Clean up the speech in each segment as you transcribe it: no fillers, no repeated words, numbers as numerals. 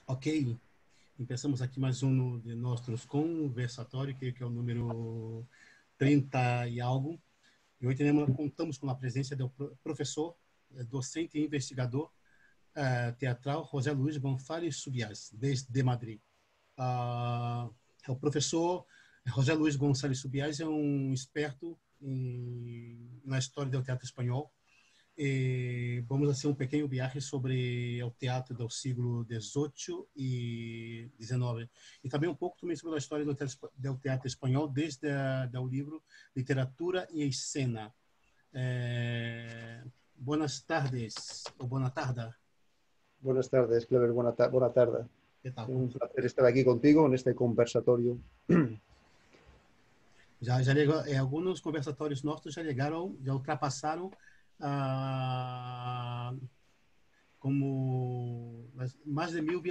Ok, começamos aqui mais um de nossos conversatórios, que é o número 30 e algo. E hoje contamos com a presença do professor, docente e investigador teatral José Luiz Gonçalves Subias, desde Madrid. O professor José Luiz Gonçalves Subias é um experto na história do teatro espanhol. Vamos fazer um pequeno viagem sobre o teatro do século XVIII e XIX. E também um pouco também sobre a história do teatro espanhol, desde o livro Literatura e Escena. Buenas tardes, ou boa tarde. Buenas tardes, Clever, buena tarde. Que tal? Es un placer estar aquí contigo en este conversatorio. Já alguns conversatórios nossos já chegaram, já ultrapassaram como mais de mil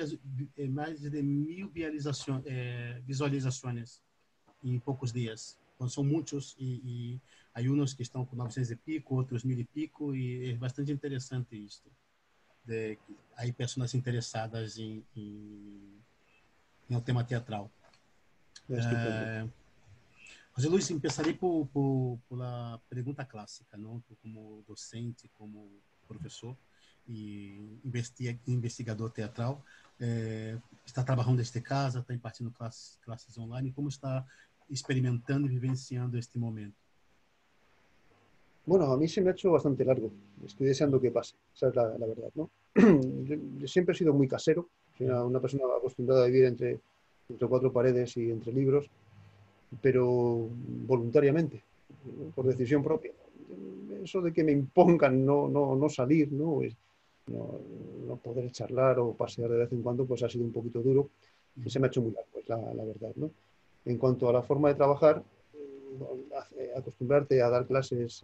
visualizações em poucos dias. Então, são muitos e há uns que estão com 900 e pico, outros 1000 e pico, e é bastante interessante isso. Aí pessoas interessadas em um tema teatral. Estupendo. José Luiz, começarei pela pergunta clássica, não? Tu, como docente, como professor e investigador teatral, está trabalhando desde casa, está impartindo classes online, como está experimentando y vivenciando este momento? Bueno, a mí se me ha hecho bastante largo. Estoy deseando que pase, esa es la verdad, ¿no? Yo siempre he sido muy casero, soy una persona acostumbrada a vivir entre cuatro paredes y entre libros, pero voluntariamente, por decisión propia. Eso de que me impongan no salir, no, no poder charlar o pasear de vez en cuando, pues ha sido un poquito duro y se me ha hecho muy largo, es la verdad, ¿no? En cuanto a la forma de trabajar, acostumbrarte a dar clases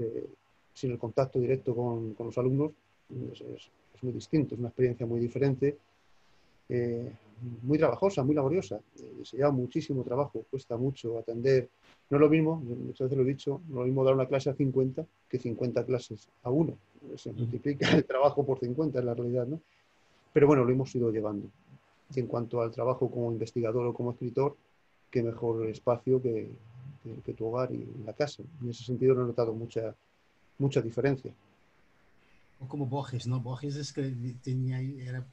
sin el contacto directo con los alumnos es muy distinto, es una experiencia muy diferente, eh, muy trabajosa, muy laboriosa. Se lleva muchísimo trabajo, cuesta mucho atender. No es lo mismo, muchas veces lo he dicho, no es lo mismo dar una clase a 50 que 50 clases a uno. Se multiplica el trabajo por 50 en la realidad, ¿no? Pero bueno, lo hemos ido llevando. Y en cuanto al trabajo como investigador o como escritor, qué mejor espacio que tu hogar y la casa. En ese sentido no he notado mucha diferencia. Ou como Borges, não? Borges tinha, era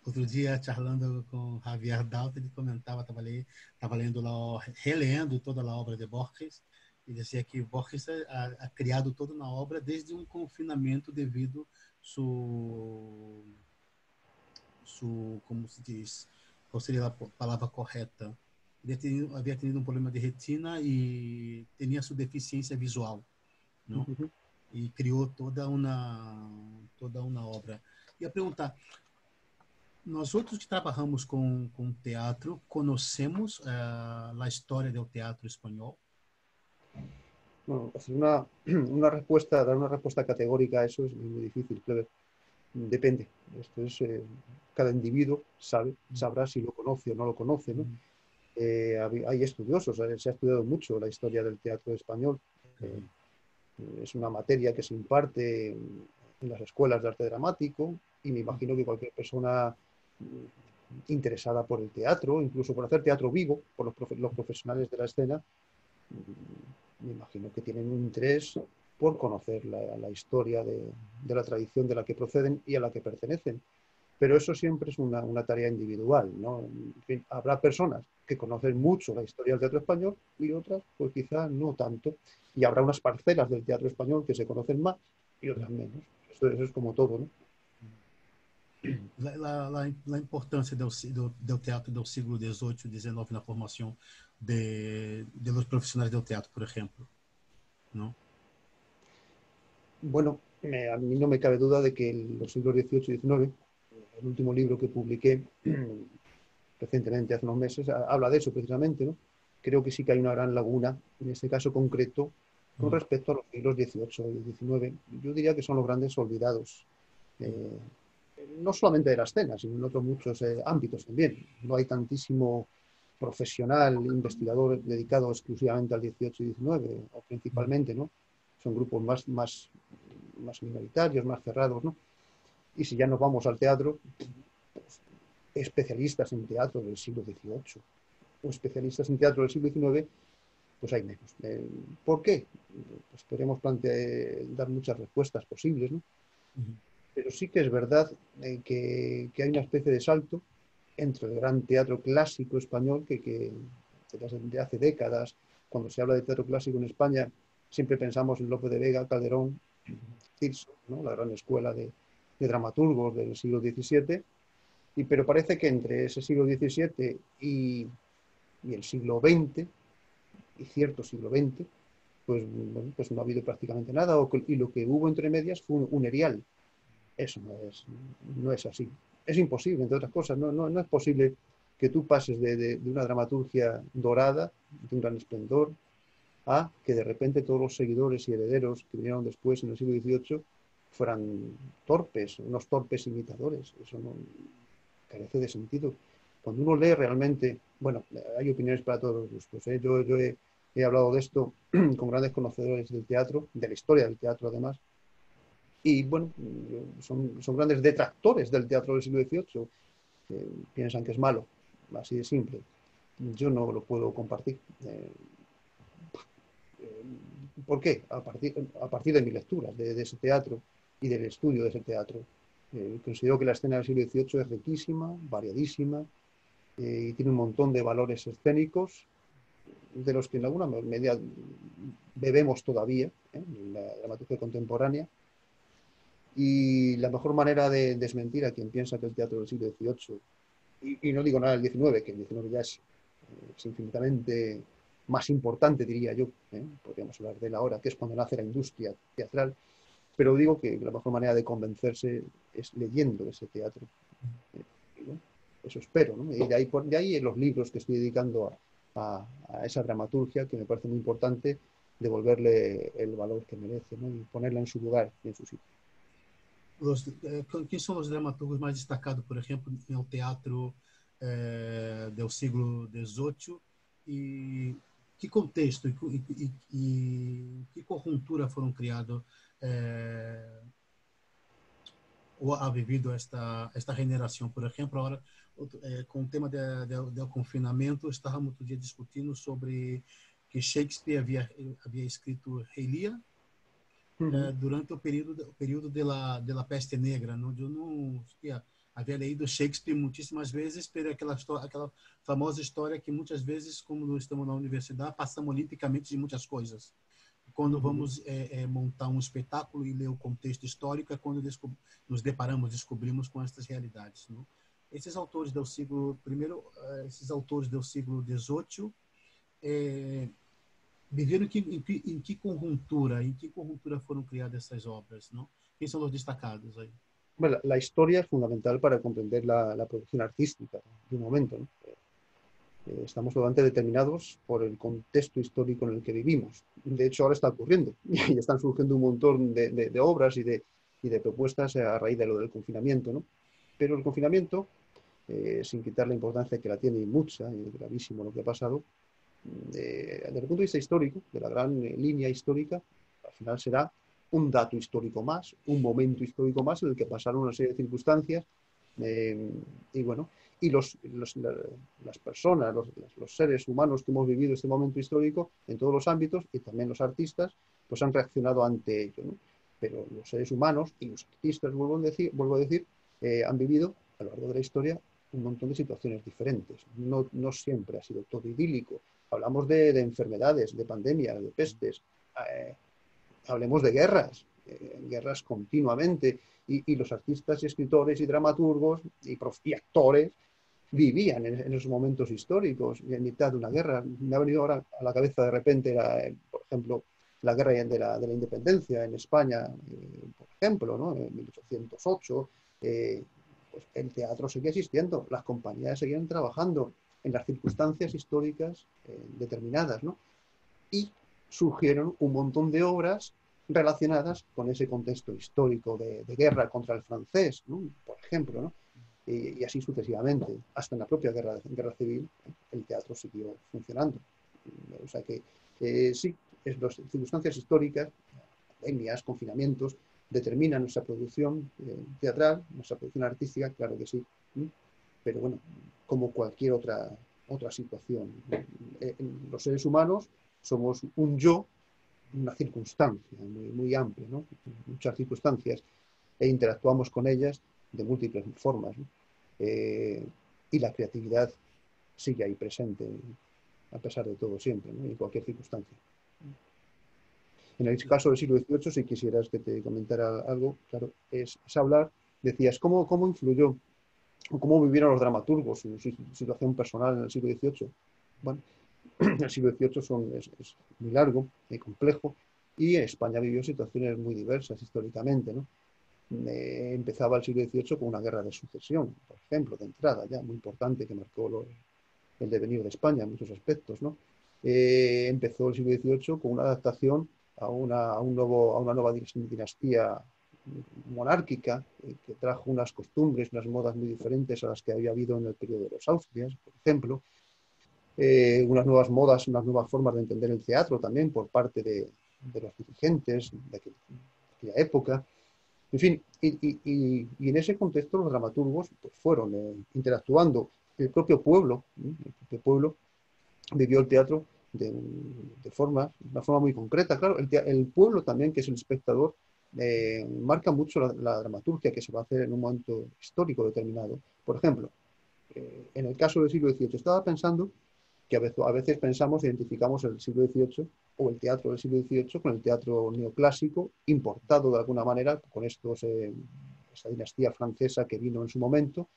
outro dia charlando com Javier Dalton, ele comentava, estava lendo lá, relendo toda a obra de Borges, e dizia que Borges ha criado toda na obra desde um confinamento devido como se diz, qual seria a palavra correta? Ele havia tenido um problema de retina e tinha sua deficiência visual, não? E criou toda uma obra. Ia perguntar, nós outros que trabalhamos com teatro, conhecemos a história do teatro espanhol? Bueno, hacer dar una respuesta categórica a eso es muy difícil, claro. Depende. Esto es, cada individuo sabrá si lo conoce o no lo conoce, ¿no? Hay estudiosos, se ha estudiado mucho la historia del teatro español. Es una materia que se imparte en las escuelas de arte dramático y me imagino que cualquier persona interesada por el teatro, incluso por hacer teatro vivo, por los profesionales de la escena, me imagino que tienen un interés por conocer la historia de la tradición de la que proceden y a la que pertenecen. Pero eso siempre es una tarea individual, ¿no? En fin, habrá personas que conocen mucho la historia del teatro español y otras, pues quizá no tanto. Y habrá unas parcelas del teatro español que se conocen más y otras menos. Eso es como todo, ¿no? A importância do teatro do século XVIII e XIX na formação de los profissionais do teatro, por exemplo, não? Bueno, a mí no me cabe duda de que los siglos XVIII y XIX, el último libro que publiqué recientemente, hace unos meses, habla de eso precisamente, ¿no? Creo que sí que hay una gran laguna, en este caso concreto, con respecto a los siglos XVIII y XIX. Yo diría que son los grandes olvidados, no solamente de la escena, sino en otros muchos ámbitos también. No hay tantísimo profesional, investigador dedicado exclusivamente al XVIII y XIX, o principalmente, ¿no? Son grupos más minoritarios, más cerrados, ¿no? Y si ya nos vamos al teatro, pues, especialistas en teatro del siglo XVIII o especialistas en teatro del siglo XIX, pues hay menos. ¿Por qué? Pues podemos dar muchas respuestas posibles, ¿no? Pero sí que es verdad que hay una especie de salto entre el gran teatro clásico español que desde hace décadas, cuando se habla de teatro clásico en España, siempre pensamos en Lope de Vega, Calderón, Tirso, ¿no? La gran escuela de dramaturgos del siglo XVII, pero parece que entre ese siglo XVII y el siglo XX, y cierto siglo XX, pues, bueno, pues no ha habido prácticamente nada, y lo que hubo entre medias fue un erial. Eso no es así. Es imposible, entre otras cosas. No es posible que tú pases de una dramaturgia dorada, de un gran esplendor, a que de repente todos los seguidores y herederos que vinieron después en el siglo XVIII fueran torpes, unos torpes imitadores. Eso no carece de sentido. Cuando uno lee realmente, bueno, hay opiniones para todos los gustos, ¿eh? Yo he hablado de esto con grandes conocedores del teatro, de la historia del teatro además, y bueno, son grandes detractores del teatro del siglo XVIII, que piensan que es malo, así de simple. Yo no lo puedo compartir. ¿Por qué? A partir de mi lectura de ese teatro y del estudio de ese teatro. Considero que la escena del siglo XVIII es riquísima, variadísima, y tiene un montón de valores escénicos de los que en alguna medida bebemos todavía en la dramaturgia contemporánea. Y la mejor manera de desmentir a quien piensa que el teatro del siglo XVIII, y no digo nada del XIX, que el XIX ya es infinitamente más importante, diría yo, podríamos hablar de él ahora, que es cuando nace la industria teatral, pero digo que la mejor manera de convencerse es leyendo ese teatro. Y bueno, eso espero, ¿no? Y de ahí en los libros que estoy dedicando a esa dramaturgia, que me parece muy importante, devolverle el valor que merece, ¿no? Y ponerla en su lugar y en su sitio. Quem são os dramaturgos mais destacados, por exemplo, no teatro do século XVIII e que contexto e que conjuntura foram criados ou ha vivido esta generação? Por exemplo, agora com o tema do confinamento, estávamos outro dia discutindo sobre que Shakespeare havia escrito Rei Lear durante o período da peste negra, onde eu não havia leído Shakespeare muitíssimas vezes, pero aquela famosa história que muitas vezes, como estamos na universidade, passamos olimpicamente de muitas coisas. Quando vamos montar um espetáculo e ler o contexto histórico, é quando nos descobrimos com essas realidades. Não? Esses autores do século, primeiro, esses autores do século XVIII viveram em que conjuntura foram criadas essas obras, não? Quem são os destacados aí? Bueno, la historia es fundamental para comprender la producción artística de un momento, ¿no? Estamos totalmente determinados por el contexto histórico en el que vivimos. De hecho, ahora está ocurriendo y están surgiendo un montón de obras y de propuestas a raíz de lo del confinamiento, ¿no? Pero el confinamiento, sin quitar la importancia que la tiene y mucha, y es gravísimo lo que ha pasado, desde el punto de vista histórico, de la gran línea histórica, al final será un dato histórico más, un momento histórico más en el que pasaron una serie de circunstancias y bueno, y las personas, los seres humanos que hemos vivido este momento histórico en todos los ámbitos y también los artistas, pues han reaccionado ante ello, ¿no? Pero los seres humanos y los artistas, vuelvo a decir, han vivido a lo largo de la historia un montón de situaciones diferentes. No siempre ha sido todo idílico. Hablamos de enfermedades, de pandemias, de pestes, hablemos de guerras, guerras continuamente, y los artistas y escritores y dramaturgos y actores vivían en esos momentos históricos, en mitad de una guerra. Me ha venido ahora a la cabeza de repente, por ejemplo, la guerra de la independencia en España, por ejemplo, ¿no? En 1808, pues el teatro seguía existiendo, las compañías seguían trabajando en las circunstancias históricas determinadas, ¿no? Y surgieron un montón de obras relacionadas con ese contexto histórico de guerra contra el francés, ¿no? Por ejemplo, ¿no? Y así sucesivamente. Hasta en la propia guerra civil, el teatro siguió funcionando. O sea que sí, las circunstancias históricas, pandemias, confinamientos, determinan nuestra producción teatral, nuestra producción artística, claro que sí. pero bueno, como cualquier otra situación. Los seres humanos somos un yo, una circunstancia muy, muy amplia, ¿no? Muchas circunstancias, e interactuamos con ellas de múltiples formas, ¿no? Y la creatividad sigue ahí presente, a pesar de todo, siempre, ¿no? En cualquier circunstancia. En el caso del siglo XVIII, si quisieras que te comentara algo, claro, es hablar, decías, ¿cómo influyó o cómo vivieron los dramaturgos su situación personal en el siglo XVIII? Bueno, el siglo XVIII es muy largo, muy complejo, y España vivió situaciones muy diversas históricamente, ¿no? Empezaba el siglo XVIII con una guerra de sucesión, por ejemplo, de entrada ya, muy importante, que marcó el devenir de España en muchos aspectos, ¿no? Empezó el siglo XVIII con una adaptación a una nueva dinastía monárquica, que trajo unas costumbres, unas modas muy diferentes a las que había habido en el periodo de los Austrias, por ejemplo. Unas nuevas modas, unas nuevas formas de entender el teatro también por parte de los dirigentes de aquella época. En fin, y en ese contexto los dramaturgos pues, fueron interactuando. El propio pueblo vivió el teatro de una forma muy concreta. Claro, el pueblo también, que es el espectador, marca mucho la dramaturgia que se va a hacer en un momento histórico determinado. Por ejemplo, en el caso del siglo XVIII, estaba pensando que a veces identificamos el siglo XVIII o el teatro del siglo XVIII con el teatro neoclásico, importado de alguna manera con esa dinastía francesa que vino en su momento,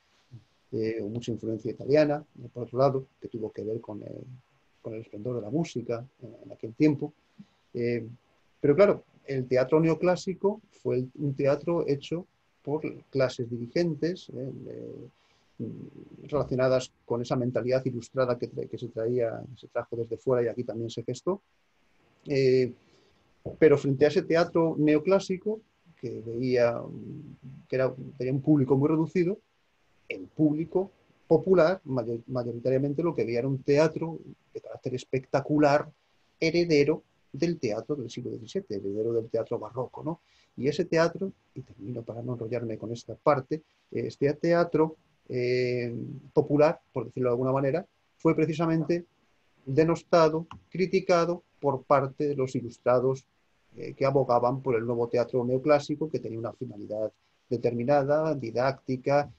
mucha influencia italiana, por otro lado, que tuvo que ver con el esplendor de la música en aquel tiempo. Pero claro, el teatro neoclásico fue un teatro hecho por clases dirigentes, relacionadas con esa mentalidad ilustrada que se trajo desde fuera y aquí también se gestó. Pero frente a ese teatro neoclásico, que tenía un público muy reducido, el público popular mayoritariamente lo que veía era un teatro de carácter espectacular, heredero del teatro del siglo XVII, heredero del teatro barroco, ¿no? Y ese teatro, y termino para no enrollarme con esta parte, este teatro popular, por decirlo de alguna manera, fue precisamente denostado, criticado por parte de los ilustrados que abogaban por el nuevo teatro neoclásico, que tenía una finalidad determinada, didáctica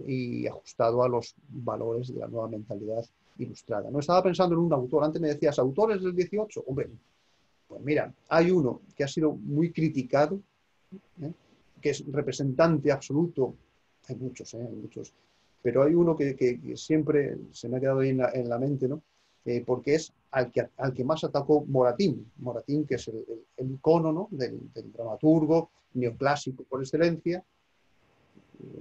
y ajustado a los valores de la nueva mentalidad ilustrada. No estaba pensando en un autor. Antes me decías, ¿autores del 18? Hombre, pues mira, hay uno que ha sido muy criticado, que es representante absoluto, hay muchos, pero hay uno que siempre se me ha quedado ahí en la mente, ¿no? Porque es al que más atacó Moratín. Moratín, que es el icono, ¿no? del dramaturgo neoclásico por excelencia,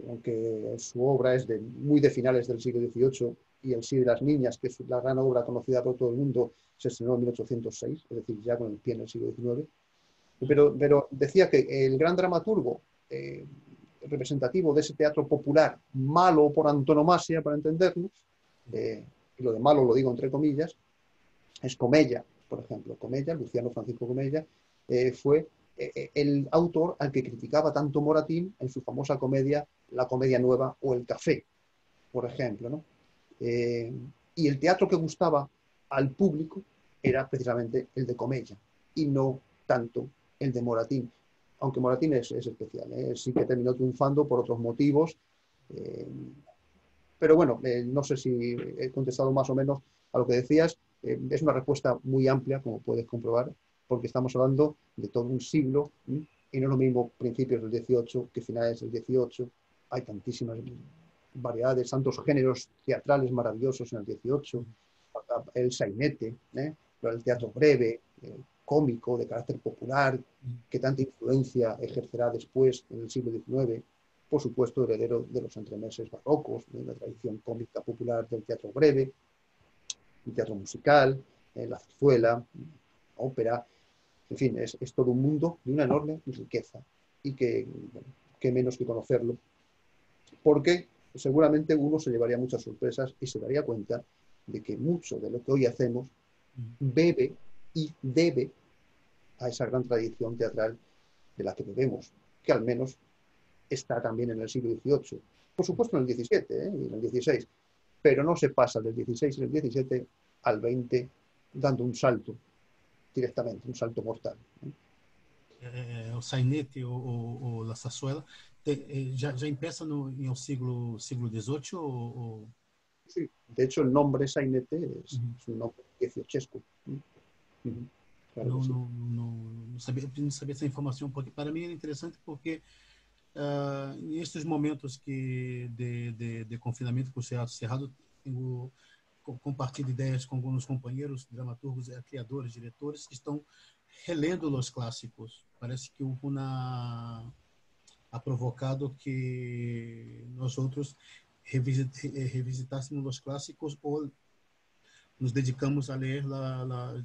aunque su obra es muy de finales del siglo XVIII, y El sí de las niñas, que es la gran obra conocida por todo el mundo, se estrenó en 1806, es decir, ya con el pie en el siglo XIX. Pero decía que el gran dramaturgo representativo de ese teatro popular, malo por antonomasia, para entendernos, y lo de malo lo digo entre comillas, es Comella, por ejemplo. Comella, Luciano Francisco Comella, fue el autor al que criticaba tanto Moratín en su famosa comedia La Comedia Nueva o El Café, por ejemplo, ¿no? Y el teatro que gustaba al público era precisamente el de Comella y no tanto el de Moratín, aunque Moratín es especial, sí que terminó triunfando por otros motivos, pero bueno, no sé si he contestado más o menos a lo que decías. Es una respuesta muy amplia, como puedes comprobar, porque estamos hablando de todo un siglo, y no es lo mismo principios del 18 que finales del 18. Hay tantísimas variedades, tantos géneros teatrales maravillosos en el 18, el sainete, el teatro breve, cómico, de carácter popular, que tanta influencia ejercerá después en el siglo XIX, por supuesto heredero de los entremeses barrocos, de la tradición cómica popular del teatro breve, el teatro musical, la zarzuela, ópera, en fin, es todo un mundo de una enorme riqueza y que menos que conocerlo, porque seguramente uno se llevaría muchas sorpresas y se daría cuenta de que mucho de lo que hoy hacemos bebe y debe a esa gran tradición teatral de la que bebemos, que al menos está también en el siglo XVIII. por supuesto en el 17 y en el 16, pero no se pasa del 16 y el 17 al 20 dando un salto directamente, un salto mortal. O sainete ou La Zarzuela, já empieza em o siglo XVIII ou... Sí, de hecho, el nombre sainete es un nombre dieciochesco. Claro que Não, sí. não, não, não sabia essa informação, porque para mim é interessante porque nesses momentos de confinamento com o Teatro Cerrado, tenho compartilho ideias com alguns companheiros, dramaturgos, criadores, diretores, que estão relendo os clássicos. Parece que o Runa ha provocado que nós outros revisitássemos os clássicos ou nos dedicamos a ler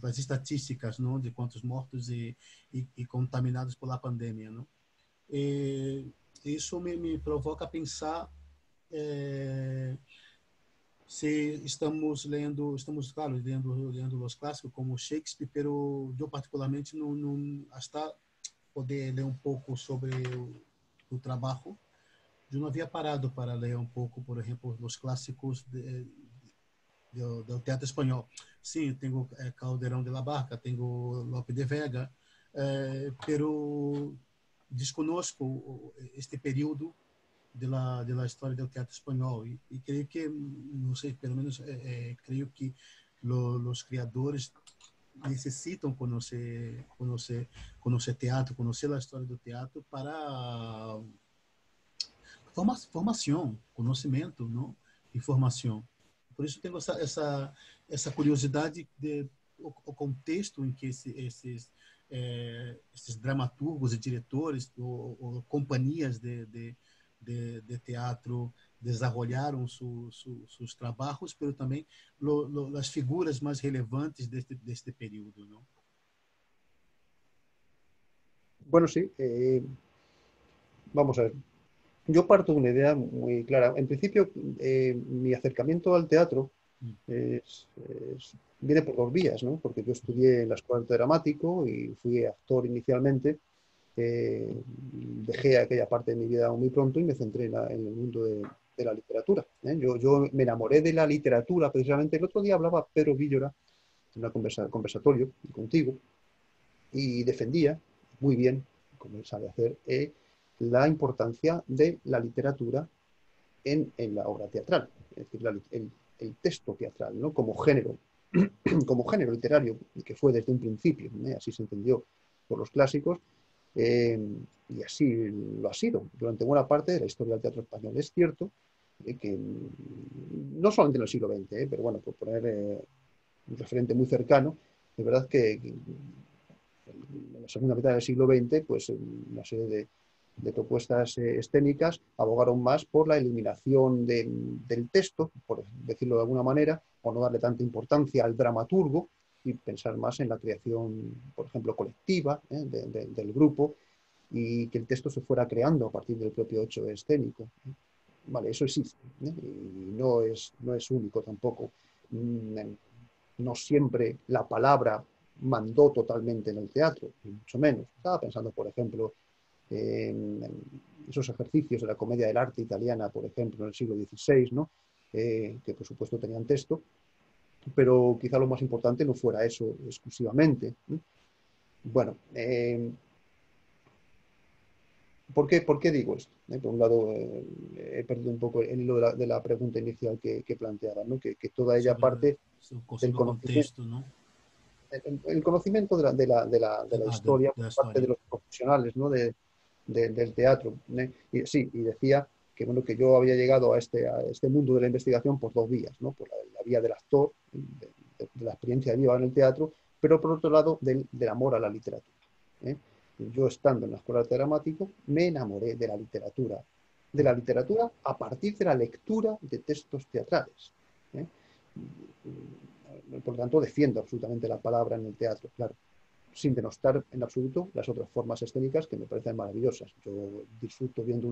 as estatísticas, não, de quantos mortos e contaminados pela pandemia, não? E isso me provoca a pensar se estamos claro, lendo os clássicos como Shakespeare, pero eu particularmente não hasta poder ler um pouco sobre o trabalho, eu não havia parado para ler um pouco, por exemplo, os clássicos do teatro espanhol. Sim, tenho Calderón de la Barca, tenho Lope de Vega, pero desconosco este período de la história do teatro espanhol e creio que, não sei, pelo menos creio que os criadores necessitam conhecer teatro, conhecer a história do teatro para formação, conhecimento, não? Informação. Por isso tenho essa curiosidade de o contexto em que esses dramaturgos e diretores ou companhias de teatro desarrollaram seus trabalhos, mas também as figuras mais relevantes deste período, não? Bueno, sí. Vamos a ver. Yo parto de una idea muy clara. En principio, mi acercamiento al teatro viene por dos vías, ¿no? Porque yo estudié en la Escuela de Arte Dramático y fui actor inicialmente. Dejé aquella parte de mi vida muy pronto y me centré en el mundo de la literatura. Yo me enamoré de la literatura precisamente. El otro día hablaba Pedro Villora en un conversatorio contigo y defendía muy bien, como él sabe hacer, la importancia de la literatura en la obra teatral, es decir, el texto teatral, ¿no? Como género literario, que fue desde un principio, así se entendió por los clásicos, y así lo ha sido durante buena parte de la historia del teatro español. Es cierto que no solamente en el siglo XX, pero bueno, por poner un referente muy cercano, es verdad que en la segunda mitad del siglo XX, pues una serie de propuestas escénicas abogaron más por la eliminación del texto, por decirlo de alguna manera, o no darle tanta importancia al dramaturgo y pensar más en la creación, por ejemplo, colectiva del grupo, y que el texto se fuera creando a partir del propio hecho escénico. Vale, eso existe, y no es único tampoco. No siempre la palabra mandó totalmente en el teatro, ni mucho menos. Estaba pensando, por ejemplo, en esos ejercicios de la comedia del arte italiana, por ejemplo, en el siglo XVI, ¿no? Que por supuesto tenían texto, pero quizá lo más importante no fuera eso exclusivamente. Bueno, ¿por qué digo esto? Por un lado, he perdido un poco el hilo de la pregunta inicial que planteaba, ¿no? Que toda ella parte del conocimiento. Contexto, ¿no? El conocimiento de la historia por parte de los profesionales, ¿no? Del teatro. Y, sí, y decía que, bueno, que yo había llegado a este mundo de la investigación por dos vías, ¿no? Por la vía del actor, de la experiencia viva en el teatro, pero por otro lado del amor a la literatura. Yo, estando en la Escuela de Arte Dramático, me enamoré de la literatura a partir de la lectura de textos teatrales. Por lo tanto, defiendo absolutamente la palabra en el teatro, claro, sin denostar en absoluto las otras formas escénicas que me parecen maravillosas. Yo disfruto viendo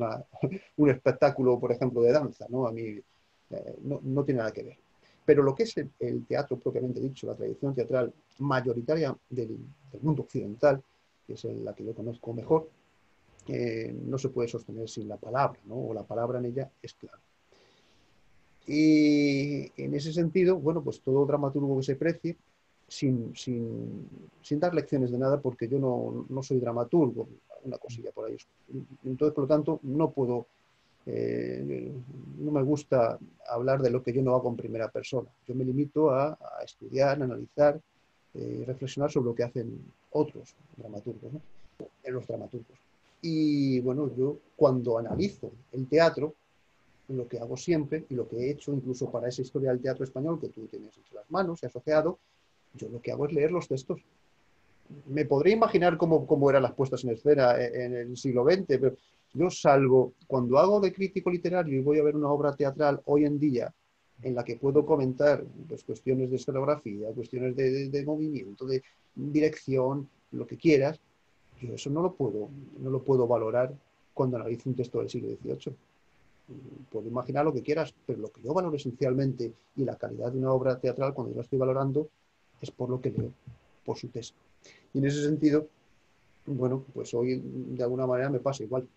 un espectáculo, por ejemplo, de danza, ¿no? A mí no tiene nada que ver. Pero lo que es el teatro propiamente dicho, la tradición teatral mayoritaria del mundo occidental, que es la que yo conozco mejor, no se puede sostener sin la palabra, ¿no? O la palabra en ella es clave. Y en ese sentido, bueno, pues todo dramaturgo que se precie, sin dar lecciones de nada, porque yo no soy dramaturgo, una cosilla por ahí. Entonces, por lo tanto, no puedo, no me gusta hablar de lo que yo no hago en primera persona. Yo me limito a estudiar, a analizar, reflexionar sobre lo que hacen otros dramaturgos, ¿no? Los dramaturgos. Y bueno, yo cuando analizo el teatro, lo que hago siempre y lo que he hecho incluso para esa historia del teatro español que tú tienes entre las manos y asociado, yo lo que hago es leer los textos. Me podría imaginar cómo eran las puestas en escena en el siglo XX, pero yo salvo cuando hago de crítico literario y voy a ver una obra teatral hoy en día en la que puedo comentar pues, cuestiones de escenografía, cuestiones de movimiento, de dirección, lo que quieras, yo eso no lo puedo valorar cuando analizo un texto del siglo XVIII. Puedo imaginar lo que quieras, pero lo que yo valoro esencialmente y la calidad de una obra teatral, cuando yo la estoy valorando, es por lo que leo, por su texto. Y en ese sentido, bueno, pues hoy de alguna manera me pasa igual.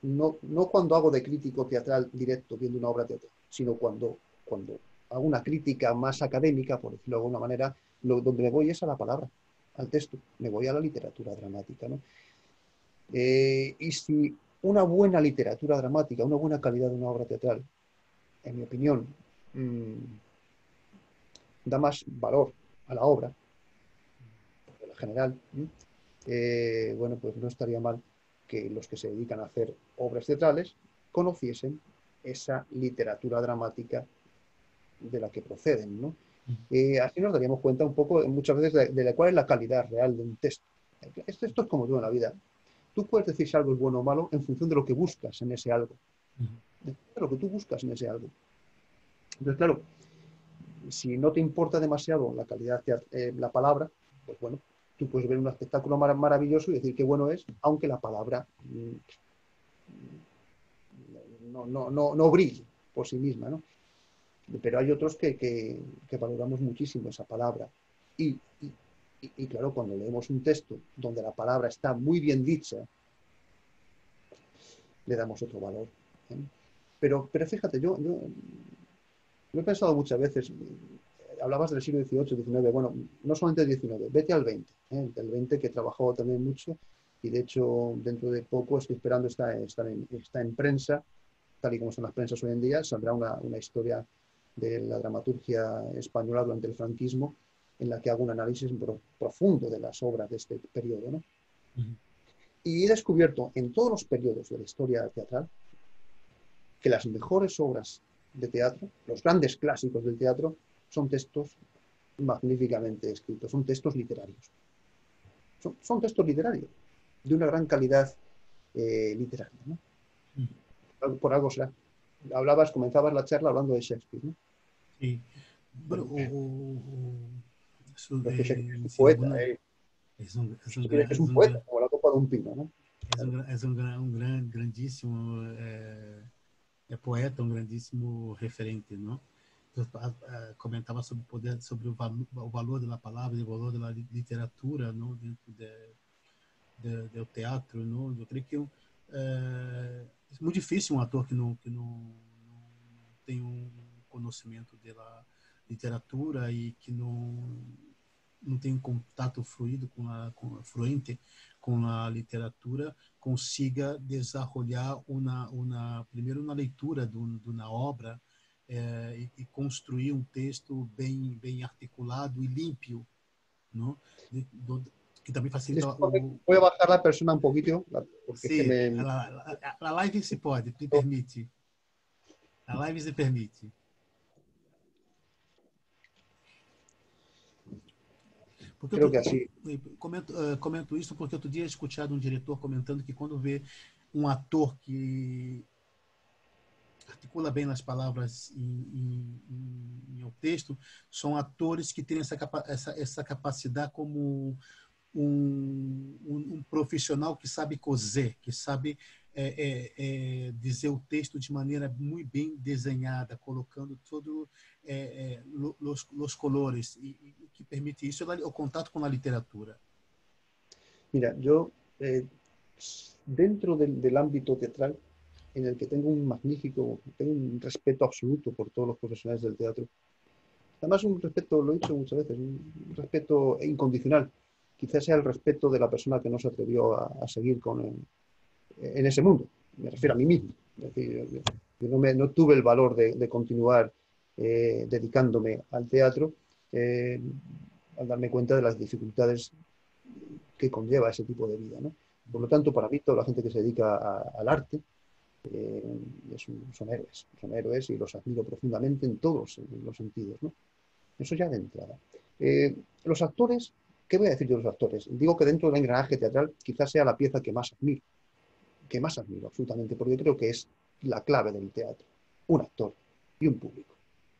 No cuando hago de crítico teatral directo viendo una obra teatral, sino cuando hago una crítica más académica, por decirlo de alguna manera, donde me voy es a la palabra, al texto, me voy a la literatura dramática, ¿no? Y si una buena literatura dramática, una buena calidad de una obra teatral, en mi opinión, da más valor a la obra, en general, bueno, pues no estaría mal que los que se dedican a hacer obras teatrales conociesen esa literatura dramática de la que proceden, ¿no? Así nos daríamos cuenta un poco, muchas veces, de cuál es la calidad real de un texto. Esto es como todo en la vida. Tú puedes decir si algo es bueno o malo en función de lo que buscas en ese algo. De lo que tú buscas en ese algo. Entonces, claro, si no te importa demasiado la calidad de la palabra, pues bueno, tú puedes ver un espectáculo maravilloso y decir qué bueno es, aunque la palabra no brille por sí misma, ¿no? Pero hay otros que valoramos muchísimo esa palabra. Y claro, cuando leemos un texto donde la palabra está muy bien dicha, le damos otro valor, ¿eh? Pero fíjate, yo lo he pensado muchas veces. Hablabas del siglo XVIII, XIX, bueno, no solamente del XIX, vete al XX, del XX que he trabajado también mucho y de hecho dentro de poco estoy esperando, está en prensa, tal y como son las prensas hoy en día, saldrá una historia de la dramaturgia española durante el franquismo en la que hago un análisis profundo de las obras de este periodo, ¿no? Y he descubierto en todos los periodos de la historia teatral que las mejores obras de teatro, los grandes clásicos del teatro, son textos magníficamente escritos, son textos literarios. Son textos literarios, de una gran calidad literaria, ¿no? Por algo será. Comenzabas la charla hablando de Shakespeare, ¿no? Sí. Bueno, Bueno, eso, pero es que Shakespeare es un sí, poeta, Shakespeare es un poeta, como la copa de un pino, ¿no? Claro. grandíssimo poeta, um grandíssimo referente, não? Comentava sobre o poder, sobre o valor da palavra, o valor da literatura, não, dentro do teatro, não? Eu creio que é muito difícil um ator que não tem um conhecimento da literatura e que não tem um contato fluido fluente com a literatura, consiga desenvolver primeiro uma leitura na obra e construir um texto bem articulado e limpo, não? Que também facilita Disculpe, voy a bajar la persona un poquito, porque es que sim, a live se pode, me permite. A live se permite. Porque creo que así. comento isso porque outro dia eu escutado um diretor comentando que quando vê um ator que articula bem nas palavras em o texto, são atores que têm essa capacidade como um profissional que sabe cozer, que sabe dizer o texto de maneira muito bem desenhada, colocando todo os colores, e o que permite isso é o contato com a literatura. Mira, yo dentro del ámbito teatral, en el que tengo un respeto absoluto por todos los profesionales del teatro. Además, un respeto, lo he dicho muchas veces, un respeto incondicional. Quizás sea el respeto de la persona que no se atrevió a seguir en ese mundo. Me refiero a mí mismo. Es decir, yo no tuve el valor de continuar dedicándome al teatro al darme cuenta de las dificultades que conlleva ese tipo de vida, ¿no? Por lo tanto, para mí, toda la gente que se dedica al arte eh, son héroes y los admiro profundamente en todos los sentidos, ¿no? Eso ya de entrada. Los actores, ¿qué voy a decir yo de los actores? Digo que dentro del engranaje teatral quizás sea la pieza que más admiro absolutamente, porque creo que es la clave del teatro. Un actor y un público.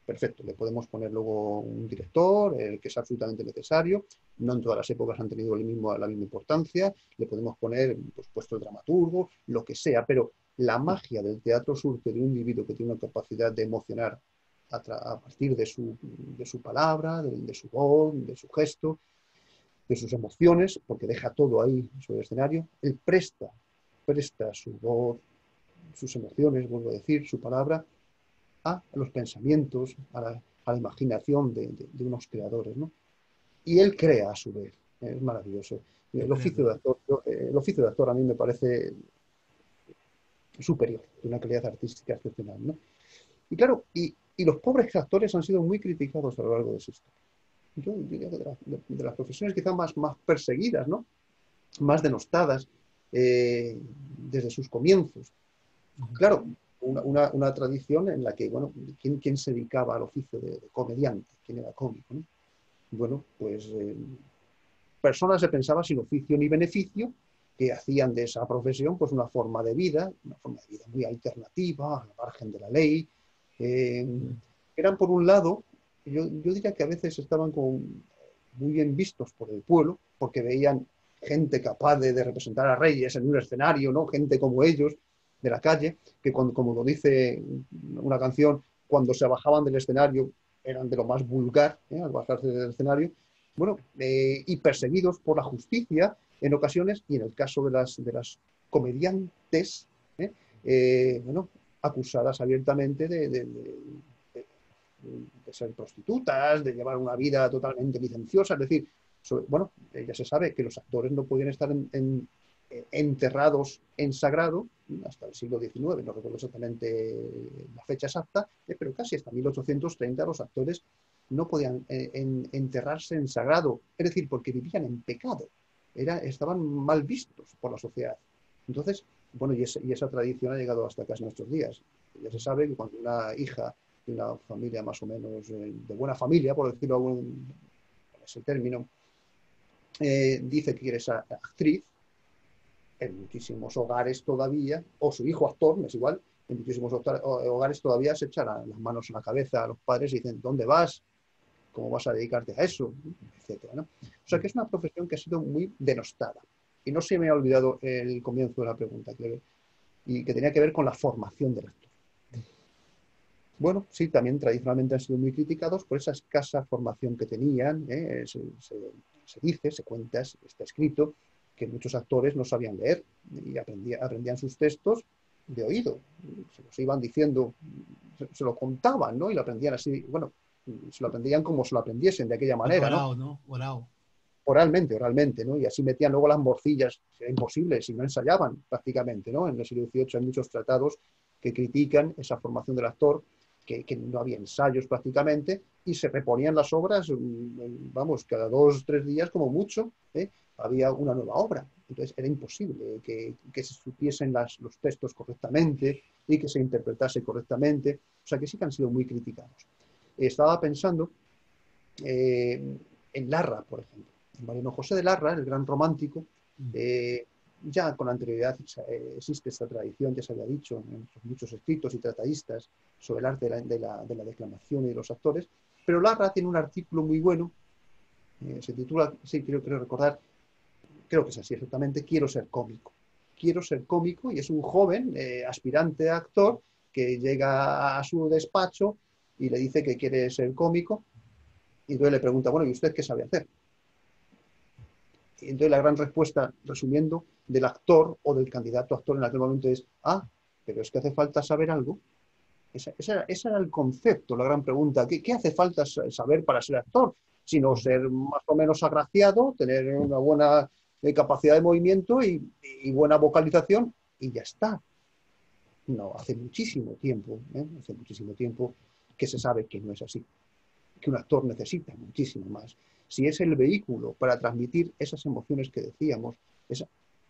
Perfecto, le podemos poner luego un director, que es absolutamente necesario. No en todas las épocas han tenido la misma importancia. Le podemos poner, pues, puesto el dramaturgo, lo que sea, pero la magia del teatro surge de un individuo que tiene una capacidad de emocionar a partir de su palabra, de su voz, de su gesto, de sus emociones, porque deja todo ahí sobre el escenario. Él presta su voz, sus emociones, vuelvo a decir, su palabra, a los pensamientos, a la imaginación de unos creadores, ¿no? Y él crea a su vez. Es maravilloso. Yo creo. El oficio de actor a mí me parece superior, de una calidad artística excepcional, ¿no? Y claro, y los pobres actores han sido muy criticados a lo largo de su historia. Yo diría que de las profesiones quizá más perseguidas, ¿no? Más denostadas desde sus comienzos. Claro, una tradición en la que, bueno, ¿quién se dedicaba al oficio de comediante? ¿Quién era cómico? ¿No? Bueno, pues personas se pensaba sin oficio ni beneficio, que hacían de esa profesión pues una forma de vida muy alternativa, al margen de la ley. Eh, Eran, por un lado, yo diría que a veces estaban muy bien vistos por el pueblo, porque veían gente capaz de representar a reyes en un escenario, ¿no? Gente como ellos, de la calle, que como lo dice una canción, cuando se bajaban del escenario eran de lo más vulgar, al bajarse del escenario, bueno, y perseguidos por la justicia en ocasiones, y en el caso de las comediantes, bueno, acusadas abiertamente de ser prostitutas, de llevar una vida totalmente licenciosa, es decir, bueno, ya se sabe que los actores no podían estar enterrados en sagrado hasta el siglo XIX, no recuerdo exactamente la fecha exacta, pero casi hasta 1830 los actores no podían enterrarse en sagrado, es decir, porque vivían en pecado, estaban mal vistos por la sociedad. Entonces, bueno, y esa tradición ha llegado hasta casi nuestros días. Ya se sabe que cuando una hija de una familia más o menos de buena familia, por decirlo con ese término, dice que quiere ser actriz, en muchísimos hogares todavía, o su hijo actor, es igual, en muchísimos hogares todavía se echan las manos en la cabeza a los padres y dicen, ¿dónde vas? ¿Cómo vas a dedicarte a eso? Etcétera, ¿no? O sea que es una profesión que ha sido muy denostada. Y no se me ha olvidado el comienzo de la pregunta, y que tenía que ver con la formación del actor. Bueno, sí, también tradicionalmente han sido muy criticados por esa escasa formación que tenían. Se dice, se cuenta, está escrito, que muchos actores no sabían leer y aprendían sus textos de oído. Se los iban diciendo, se lo contaban, ¿no? Y lo aprendían así, bueno, se lo aprendían como se lo aprendiesen, de aquella manera, ¿no? Oral, ¿no? Oral. Oralmente, ¿no? Y así metían luego las morcillas, era imposible, si no ensayaban prácticamente, ¿no? En el siglo XVIII hay muchos tratados que critican esa formación del actor, que no había ensayos prácticamente, y se reponían las obras, vamos, cada 2 o 3 días como mucho, había una nueva obra. Entonces era imposible que se supiesen los textos correctamente y que se interpretase correctamente. O sea que sí que han sido muy criticados. Estaba pensando en Larra, por ejemplo. Mariano José de Larra, el gran romántico, ya con anterioridad existe esta tradición, ya se había dicho en muchos escritos y tratadistas sobre el arte de la declamación y de los actores, pero Larra tiene un artículo muy bueno, se titula, sí, creo recordar, creo que es así exactamente, Quiero ser cómico. Quiero ser cómico, y es un joven aspirante a actor que llega a su despacho y le dice que quiere ser cómico, y entonces le pregunta, bueno, ¿y usted qué sabe hacer? Entonces la gran respuesta, resumiendo, del actor o del candidato a actor en aquel momento es, pero es que hace falta saber algo. Ese era el concepto, la gran pregunta. ¿Qué hace falta saber para ser actor? Sino ser más o menos agraciado, tener una buena capacidad de movimiento y buena vocalización, y ya está. No, hace muchísimo tiempo que se sabe que no es así, que un actor necesita muchísimo más. Si es el vehículo para transmitir esas emociones que decíamos,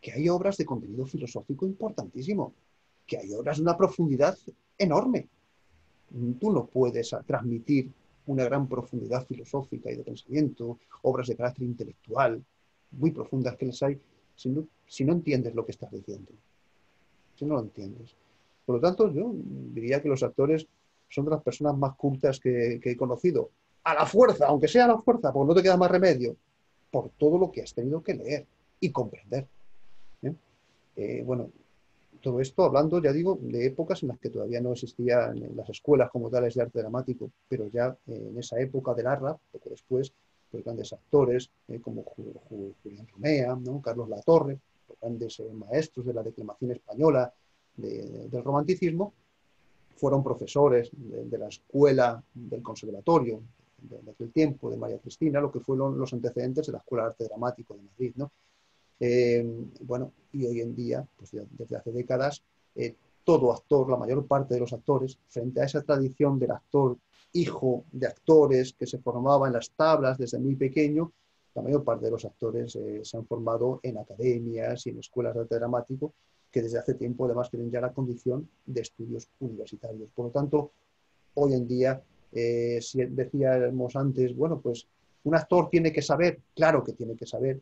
que hay obras de contenido filosófico importantísimo, que hay obras de una profundidad enorme. Tú no puedes transmitir una gran profundidad filosófica y de pensamiento, obras de carácter intelectual, muy profundas que las hay, si no entiendes lo que estás diciendo, si no lo entiendes. Por lo tanto, yo diría que los actores son de las personas más cultas que he conocido. A la fuerza, aunque sea a la fuerza, porque no te queda más remedio, por todo lo que has tenido que leer y comprender. Bueno, todo esto hablando, ya digo, de épocas en las que todavía no existían las escuelas como tales de arte dramático, pero ya en esa época del ARRA, poco después, pues grandes actores como Julián Romea, ¿no? Carlos Latorre, los grandes maestros de la declamación española del romanticismo, fueron profesores de la escuela del conservatorio de aquel tiempo, de María Cristina, lo que fueron los antecedentes de la Escuela de Arte Dramático de Madrid, ¿no? Bueno, y hoy en día, pues desde hace décadas, todo actor, la mayor parte de los actores, frente a esa tradición del actor hijo de actores que se formaba en las tablas desde muy pequeño, la mayor parte de los actores se han formado en academias y en escuelas de arte dramático que desde hace tiempo además tienen ya la condición de estudios universitarios. Por lo tanto, hoy en día, si decíamos antes, bueno, pues un actor tiene que saber, claro que tiene que saber,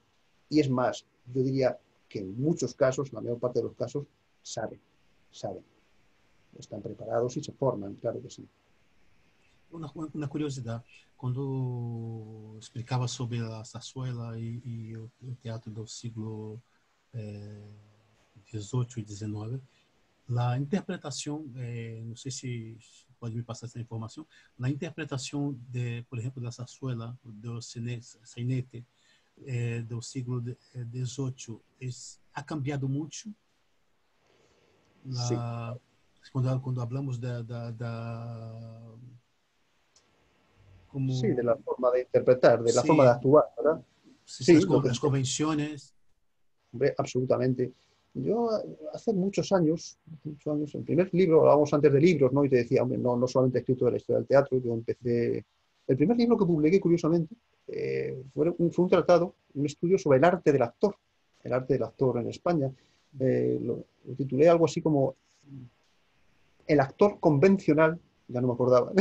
y es más, yo diría que en muchos casos, en la mayor parte de los casos, saben, están preparados y se forman, claro que sí. Uma curiosidade, quando explicava sobre a Sarsuela e o teatro do siglo XVIII e XIX, a interpretação, não sei se pode me passar essa informação, a interpretação, por exemplo, da Sarsuela, do sainete, do siglo XVIII, ha cambiado muito. Sí. Quando hablamos como... Sí, de la forma de interpretar, de la forma de Sí, actuar, ¿verdad? sí, Sí, lo que las convenciones. hombre, absolutamente. Yo hace muchos años, el primer libro, hablábamos antes de libros, ¿no? Y te decía, hombre, no solamente he escrito de la historia del teatro, yo empecé... El primer libro que publiqué, curiosamente, fue un tratado, un estudio sobre el arte del actor en España. Lo titulé algo así como El actor convencional, ya no me acordaba,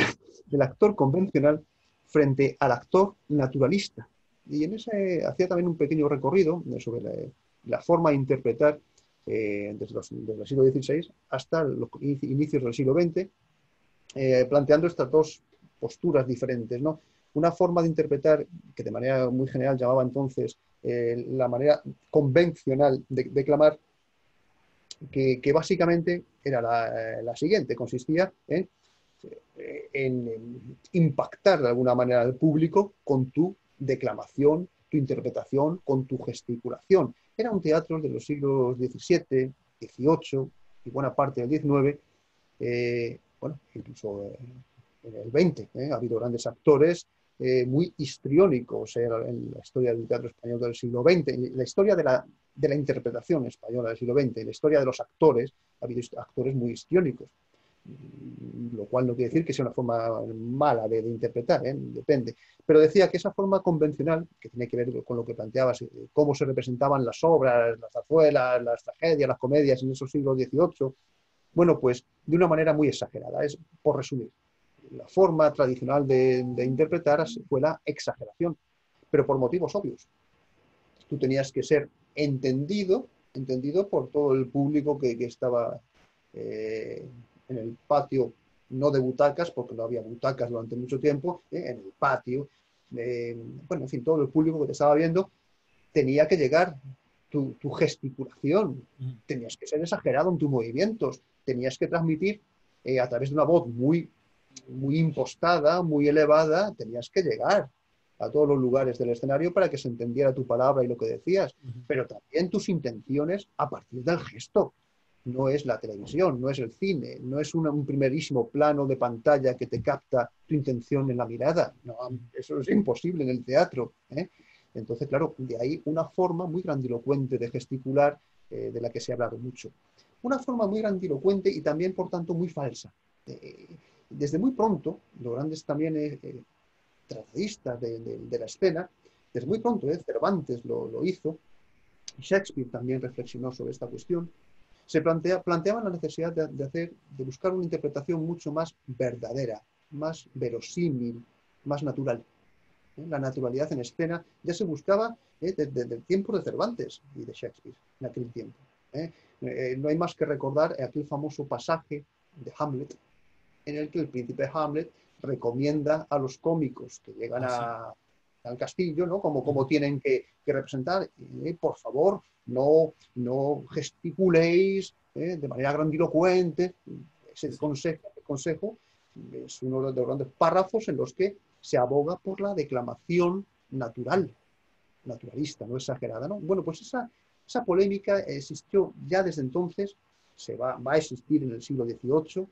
el actor convencional frente al actor naturalista. Y en ese hacía también un pequeño recorrido sobre la forma de interpretar desde el siglo XVI hasta los inicios del siglo XX, planteando estas dos posturas diferentes, ¿no? Una forma de interpretar que de manera muy general llamaba entonces la manera convencional de declamar, que básicamente era la siguiente, consistía en impactar de alguna manera al público con tu declamación, tu interpretación, con tu gesticulación. Era un teatro de los siglos XVII, XVIII y buena parte del XIX, bueno, incluso en el XX. Ha habido grandes actores muy histriónicos en la historia del teatro español del siglo XX, en la historia de la interpretación española del siglo XX, en la historia de los actores, ha habido actores muy histriónicos, lo cual no quiere decir que sea una forma mala de interpretar, depende. Pero decía que esa forma convencional, que tiene que ver con lo que planteabas, cómo se representaban las obras, las zarzuelas, las tragedias, las comedias en esos siglos XVIII, bueno, pues de una manera muy exagerada, es por resumir. La forma tradicional de interpretar fue la exageración, pero por motivos obvios. Tú tenías que ser entendido por todo el público que estaba en el patio, no de butacas, porque no había butacas durante mucho tiempo, en el patio. Bueno, en fin, todo el público que te estaba viendo tenía que llegar tu gesticulación, tenías que ser exagerado en tus movimientos, tenías que transmitir a través de una voz muy, muy impostada, muy elevada, tenías que llegar. a todos los lugares del escenario para que se entendiera tu palabra y lo que decías, pero también tus intenciones a partir del gesto. No es la televisión, no es el cine, no es un primerísimo plano de pantalla que te capta tu intención en la mirada. No, eso es imposible en el teatro, ¿eh? Entonces, claro, de ahí una forma muy grandilocuente de gesticular, de la que se ha hablado mucho. Una forma muy grandilocuente y también, por tanto, muy falsa. Desde muy pronto, los grandes también tratadistas de la escena, desde muy pronto, Cervantes lo hizo, Shakespeare también reflexionó sobre esta cuestión, se planteaban la necesidad de buscar una interpretación mucho más verdadera, más verosímil, más natural. La naturalidad en escena ya se buscaba desde el tiempo de Cervantes y de Shakespeare, en aquel tiempo. No hay más que recordar aquel famoso pasaje de Hamlet, en el que el príncipe Hamlet recomienda a los cómicos que llegan al castillo, ¿no? Como tienen que representar. Por favor, no gesticuléis de manera grandilocuente. Ese consejo es uno de los grandes párrafos en los que se aboga por la declamación natural, naturalista, no exagerada, ¿no? Bueno, pues esa polémica existió ya desde entonces, va a existir en el siglo XVIII,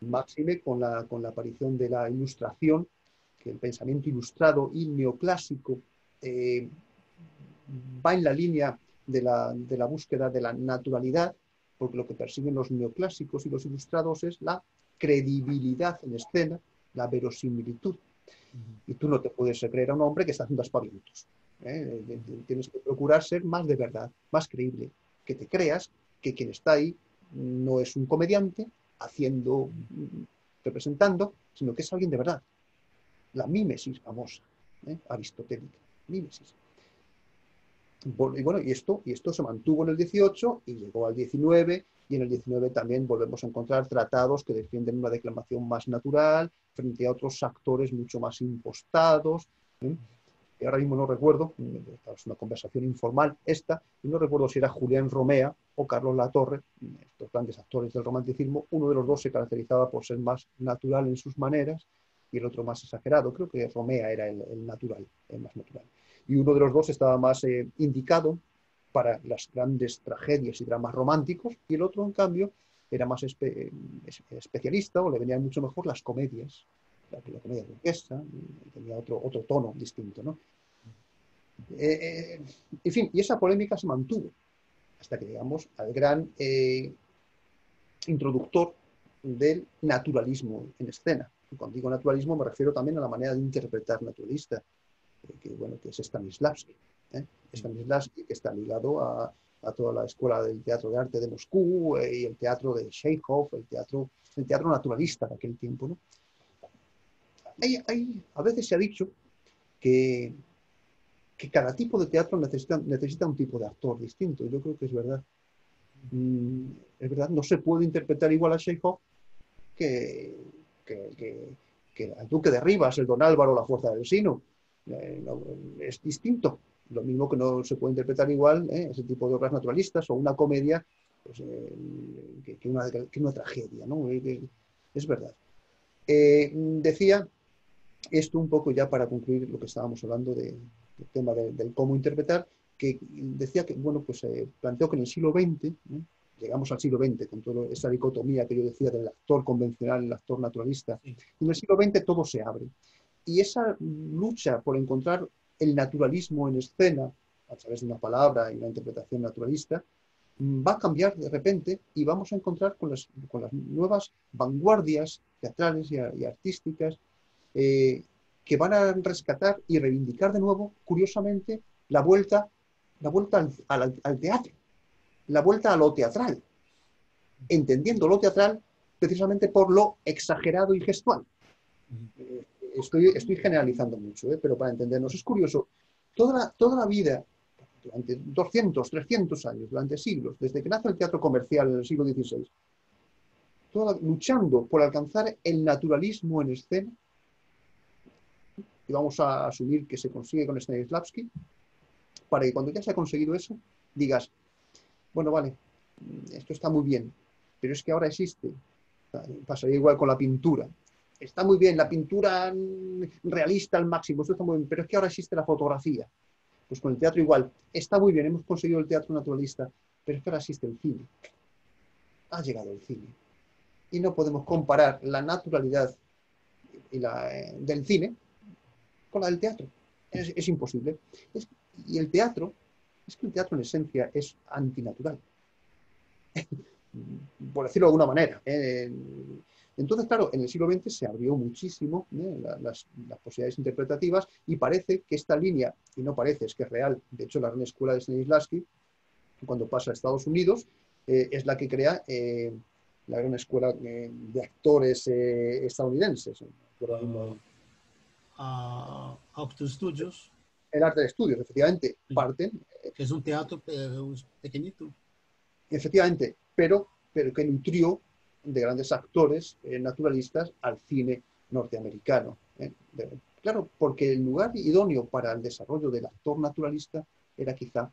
máxime con la aparición de la Ilustración, que el pensamiento ilustrado y neoclásico va en la línea de la búsqueda de la naturalidad, porque lo que persiguen los neoclásicos y los ilustrados es la credibilidad en escena, la verosimilitud. Y tú no te puedes creer a un hombre que está haciendo aspavientos. Tienes que procurar ser más de verdad, más creíble, que te creas que quien está ahí no es un comediante representando, sino que es alguien de verdad. La mímesis famosa, aristotélica, mímesis. Y bueno, y esto se mantuvo en el 18 y llegó al 19, y en el 19 también volvemos a encontrar tratados que defienden una declamación más natural frente a otros actores mucho más impostados. Y ahora mismo no recuerdo, es una conversación informal esta, y no recuerdo si era Julián Romea o Carlos Latorre, estos grandes actores del romanticismo. Uno de los dos se caracterizaba por ser más natural en sus maneras y el otro más exagerado. Creo que Romea era el natural, el más natural. Y uno de los dos estaba más indicado para las grandes tragedias y dramas románticos, y el otro, en cambio, era más especialista, o le venían mucho mejor las comedias, la comedia de orquesta, tenía otro tono distinto, ¿no? En fin, y esa polémica se mantuvo hasta que llegamos al gran introductor del naturalismo en escena. Y cuando digo naturalismo me refiero también a la manera de interpretar naturalista, que es Stanislavski. Stanislavski, que está ligado a toda la escuela del teatro de arte de Moscú y el teatro de Chekhov, el teatro naturalista de aquel tiempo, ¿no? A veces se ha dicho que cada tipo de teatro necesita un tipo de actor distinto. Yo creo que es verdad. Es verdad, no se puede interpretar igual a Chekhov que al Duque de Rivas, el Don Álvaro, la Fuerza del Sino. Es distinto. Lo mismo que no se puede interpretar igual ese tipo de obras naturalistas o una comedia pues, que una tragedia, ¿no? Es verdad. Decía esto un poco ya para concluir lo que estábamos hablando del tema del cómo interpretar, que decía que, bueno, pues planteó que en el siglo XX, llegamos al siglo XX con toda esa dicotomía que yo decía del actor convencional y el actor naturalista, y en el siglo XX todo se abre. Y esa lucha por encontrar el naturalismo en escena, a través de una palabra y una interpretación naturalista, va a cambiar de repente y vamos a encontrar con las nuevas vanguardias teatrales y artísticas que van a rescatar y reivindicar de nuevo, curiosamente, la vuelta al teatro, la vuelta a lo teatral, entendiendo lo teatral precisamente por lo exagerado y gestual. Estoy generalizando mucho, pero para entendernos es curioso. Toda la vida, durante 200, 300 años, durante siglos, desde que nace el teatro comercial en el siglo XVI, luchando por alcanzar el naturalismo en escena, y vamos a asumir que se consigue con Stanislavski, para que cuando ya se ha conseguido eso, digas, bueno, vale, esto está muy bien, pero es que ahora existe, pasaría igual con la pintura, está muy bien, la pintura realista al máximo, esto está muy bien, pero es que ahora existe la fotografía. Pues con el teatro igual, está muy bien, hemos conseguido el teatro naturalista, pero es que ahora existe el cine. Ha llegado el cine. Y no podemos comparar la naturalidad del cine con la del teatro. Es imposible. Y el teatro, es que el teatro en esencia es antinatural, por decirlo de alguna manera. Entonces, claro, en el siglo XX se abrió muchísimo las posibilidades interpretativas y parece que esta línea, y no parece, es que es real, de hecho la gran escuela de Stanislavski, cuando pasa a Estados Unidos, es la que crea la gran escuela de actores estadounidenses. Actors Studios, El arte de estudios, efectivamente, parten, que es un teatro pequeñito. efectivamente, pero que nutrió de grandes actores naturalistas al cine norteamericano. Claro, porque el lugar idóneo para el desarrollo del actor naturalista era quizá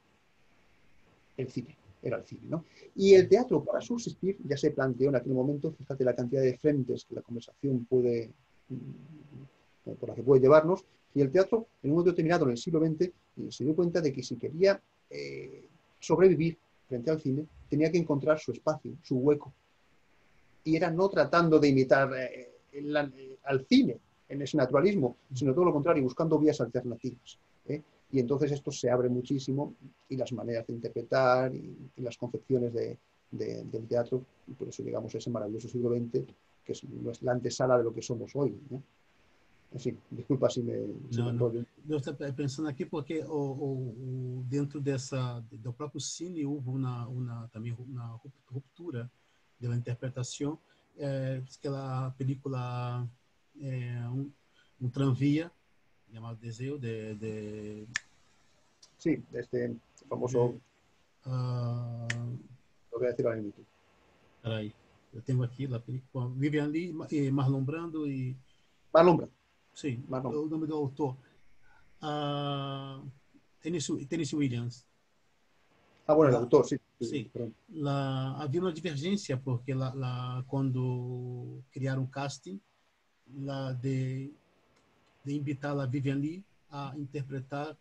el cine, era el cine, ¿no? Y el teatro, para subsistir, ya se planteó en aquel momento, fíjate la cantidad de frentes que la conversación puede, por la que puede llevarnos, y el teatro, en un momento determinado, en el siglo XX, se dio cuenta de que si quería sobrevivir frente al cine, tenía que encontrar su espacio, su hueco. Y era no tratando de imitar al cine en ese naturalismo, sino todo lo contrario, buscando vías alternativas. Y entonces esto se abre muchísimo y las maneras de interpretar y las concepciones del teatro, y por eso digamos ese maravilloso siglo XX, que es la antesala de lo que somos hoy. En fin, disculpa si me enrollo. Eu estou pensando aqui porque dentro do próprio cine houve também uma ruptura da interpretação. Aquela película, um tranvía, chamado Deseo, Sí, este famoso, lo voy a decir ahora mismo. Peraí, eu tenho aqui a película, Vivian Lee e Marlon Brando e... Marlon Brando. Sim, Marlon. o nome do autor. Tennessee Williams. Ah, bueno, el autor, sí. Sí, havia uma divergência porque quando criaram um casting de invitar a Vivian Lee a interpretar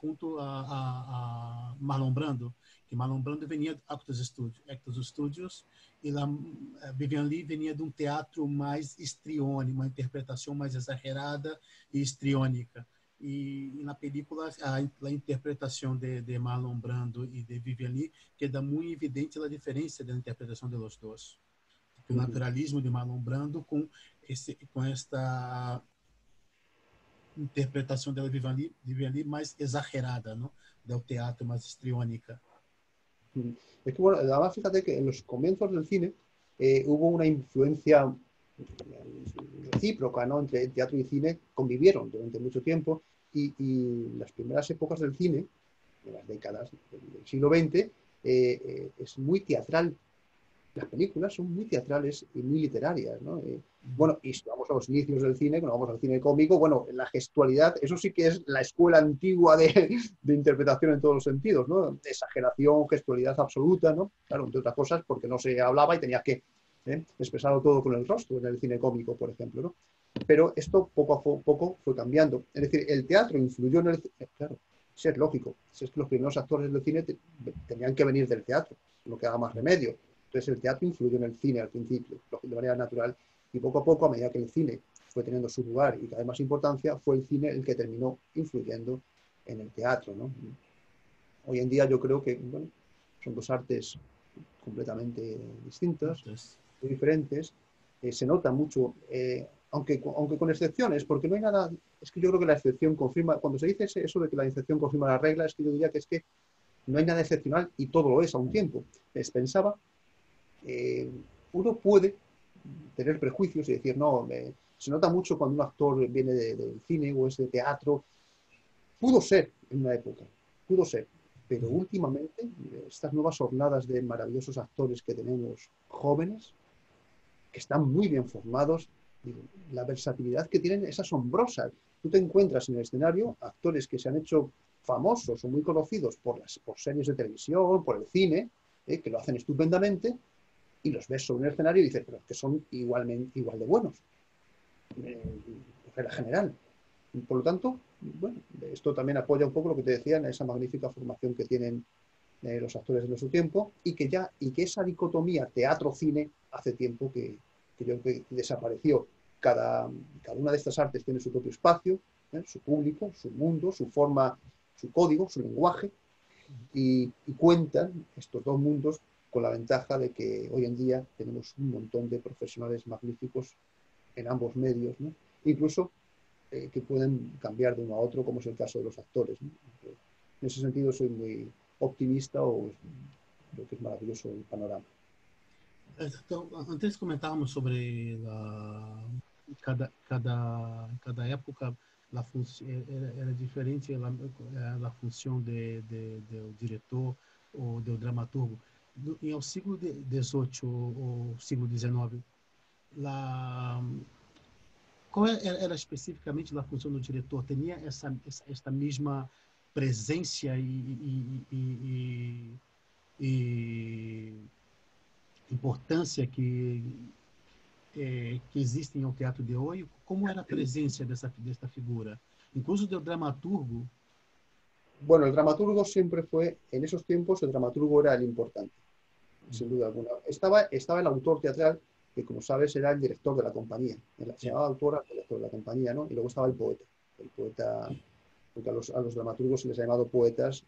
junto a Marlon Brando, que Marlon Brando venia de Actors Studios, e Vivian Lee venia de um teatro mais histriônico, uma interpretação mais exagerada e histriônica. E na película, a interpretação de Marlon Brando e de Vivian Lee queda muito evidente a diferença da interpretação de los dois. O naturalismo de Marlon Brando com esta interpretação de Vivian Lee mais exagerada, ¿no? Del teatro más histriónica. Es que, bueno, además, fíjate que en los comienzos del cine hubo una influencia recíproca, ¿no? Entre teatro y cine convivieron durante mucho tiempo y las primeras épocas del cine, de las décadas del siglo XX, es muy teatral. Las películas son muy teatrales y muy literarias, ¿no? Bueno, y si vamos a los inicios del cine, cuando vamos al cine cómico, bueno, la gestualidad, eso sí que es la escuela antigua de interpretación en todos los sentidos, ¿no? De exageración, gestualidad absoluta, ¿no? Claro, entre otras cosas, porque no se hablaba y tenías que expresarlo todo con el rostro en el cine cómico, por ejemplo, ¿no? Pero esto poco a poco fue cambiando. Es decir, el teatro influyó en el cine, claro, sí es lógico, si es que los primeros actores del cine tenían que venir del teatro, no quedaba más remedio. Entonces el teatro influyó en el cine al principio, de manera natural, y poco a poco, a medida que el cine fue teniendo su lugar y cada vez más importancia, fue el cine el que terminó influyendo en el teatro, ¿no? Hoy en día yo creo que, bueno, son dos artes completamente distintas, muy diferentes, se nota mucho, aunque con excepciones, porque no hay nada, es que yo creo que la excepción confirma, cuando se dice eso de que la excepción confirma la regla, es que yo diría que es que no hay nada excepcional y todo lo es a un tiempo. Pensaba, uno puede tener prejuicios y decir, no, se nota mucho cuando un actor viene del cine o es de teatro. Pudo ser en una época, pudo ser, pero últimamente estas nuevas hornadas de maravillosos actores que tenemos jóvenes, que están muy bien formados, la versatilidad que tienen es asombrosa. Tú te encuentras en el escenario actores que se han hecho famosos o muy conocidos por series de televisión, por el cine, que lo hacen estupendamente, y los ves sobre un escenario y dices, pero es que son igual de buenos. regla general. Por lo tanto, bueno, esto también apoya un poco lo que te decía en esa magnífica formación que tienen los actores de nuestro tiempo y que esa dicotomía teatro-cine hace tiempo que yo creo que desapareció. Cada una de estas artes tiene su propio espacio, su público, su mundo, su forma, su código, su lenguaje, y cuentan estos dos mundos con la ventaja de que hoy en día tenemos un montón de profesionales magníficos en ambos medios, ¿no? Incluso que pueden cambiar de uno a otro, como es el caso de los actores, ¿no? En ese sentido soy muy optimista, o creo que es maravilloso el panorama. Então, antes comentávamos sobre cada época era diferente a função do diretor ou do dramaturgo. Em o século XVIII ou século XIX, lá, qual era especificamente a função do diretor? Tinha esta mesma presença e importância que existe no teatro de hoje? Como era a presença desta figura? Incluso do dramaturgo. Bueno, el dramaturgo siempre fue, en esos tiempos, el dramaturgo era el importante, sin duda alguna. Estaba el autor teatral, que como sabes era el director de la compañía. Se llamaba autor al director de la compañía, ¿no? Y luego estaba el poeta. El poeta, porque a los dramaturgos se les ha llamado poetas,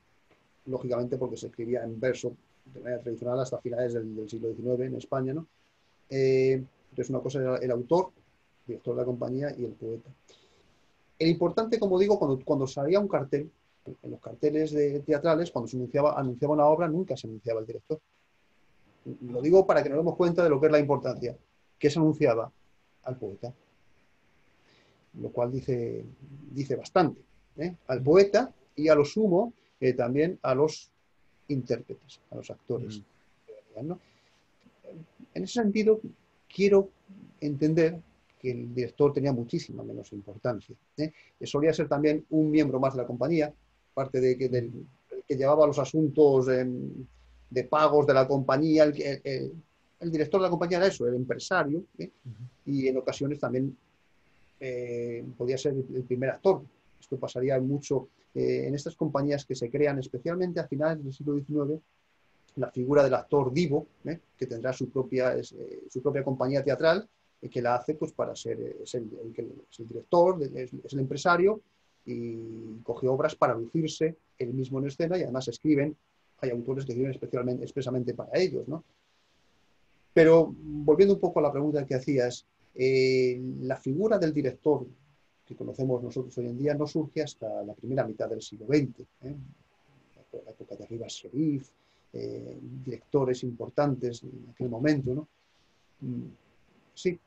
lógicamente porque se escribía en verso de manera tradicional hasta finales del siglo XIX en España, ¿no? Entonces una cosa era el autor, director de la compañía, y el poeta. El importante, como digo, cuando salía un cartel, en los carteles teatrales, cuando se anunciaba una obra, nunca se anunciaba el director. Lo digo para que nos demos cuenta de lo que es la importancia. ¿Qué se anunciaba? Al poeta. Lo cual dice bastante. Al poeta y a lo sumo también a los intérpretes, a los actores. ¿No? En ese sentido, quiero entender que el director tenía muchísima menos importancia. Solía ser también un miembro más de la compañía, parte del que llevaba los asuntos de pagos de la compañía. El director de la compañía era eso, el empresario, y en ocasiones también podía ser el primer actor. Esto pasaría mucho en estas compañías que se crean especialmente a finales del siglo XIX. La figura del actor divo, que tendrá su propia compañía teatral, que la hace pues para ser es el director, es el empresario, y coge obras para lucirse él mismo en escena, y además hay autores que escriben expresamente para ellos, ¿no? Pero volviendo un poco a la pregunta que hacías, la figura del director que conocemos nosotros hoy en día no surge hasta la primera mitad del siglo XX, la época de Rivas Sherif, directores importantes en aquel momento, ¿no? Sí,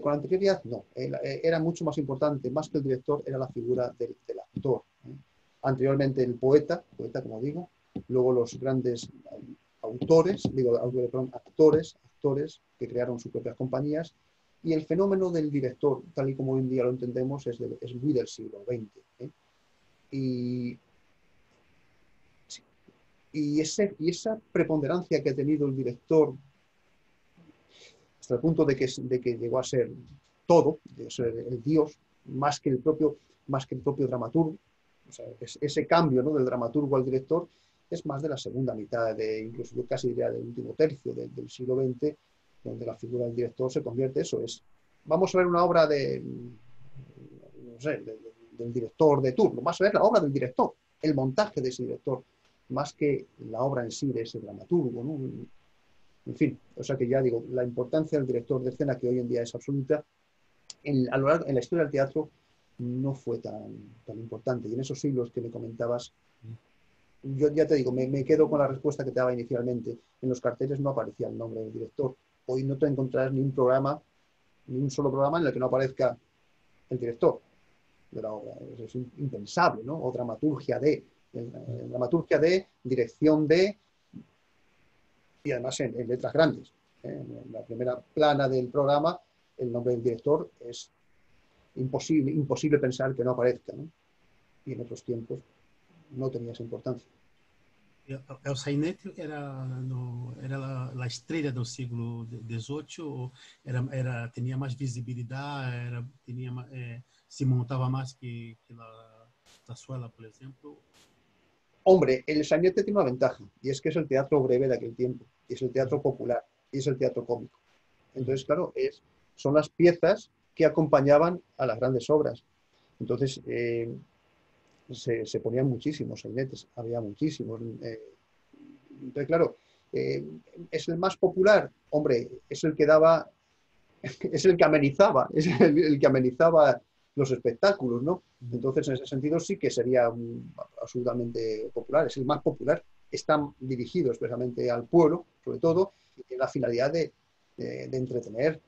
con anterioridad no, era mucho más importante, más que el director, era la figura del actor. Anteriormente el poeta, como digo, luego los grandes actores que crearon sus propias compañías, y el fenómeno del director, tal y como hoy en día lo entendemos, es muy del siglo XX. Y esa preponderancia que ha tenido el director hasta el punto de que llegó a ser todo, de ser el dios, más que el propio dramaturgo. O sea, ese cambio, ¿no?, del dramaturgo al director es más de la segunda mitad, incluso yo casi diría del último tercio del siglo XX, donde la figura del director se convierte, vamos a ver una obra del director de turno, vamos a ver la obra del director, el montaje de ese director, más que la obra en sí de ese dramaturgo, ¿no? En fin, o sea que ya digo, la importancia del director de escena, que hoy en día es absoluta, en la historia del teatro no fue tan importante. Y en esos siglos que me comentabas, yo ya te digo, me quedo con la respuesta que te daba inicialmente. En los carteles no aparecía el nombre del director. Hoy no te encontrarás ni un solo programa en el que no aparezca el director de la obra. Es impensable, ¿no? O dramaturgia de, dirección de, y además en letras grandes. En la primera plana del programa, el nombre del director es imposible pensar que no aparezca, ¿no? Y en otros tiempos no tenía esa importancia. El sainete era, no, era la estrella del siglo XVIII, o tenía más visibilidad, se montaba más que la zarzuela, por ejemplo. Hombre, el sainete tiene una ventaja, y es que es el teatro breve de aquel tiempo, y es el teatro Ujú, popular, y es el teatro cómico. ujú, Entonces, claro, son las piezas que acompañaban a las grandes obras. Entonces, se ponían muchísimos sainetes, había muchísimos. Entonces, claro, eh, es el más popular, hombre, es el que daba, es el que amenizaba, es el que amenizaba los espectáculos, ¿no? ujú, Entonces, en ese sentido sí que sería absolutamente popular, es el más popular, están dirigidos especialmente al pueblo, sobre todo, y tiene la finalidad de entretener,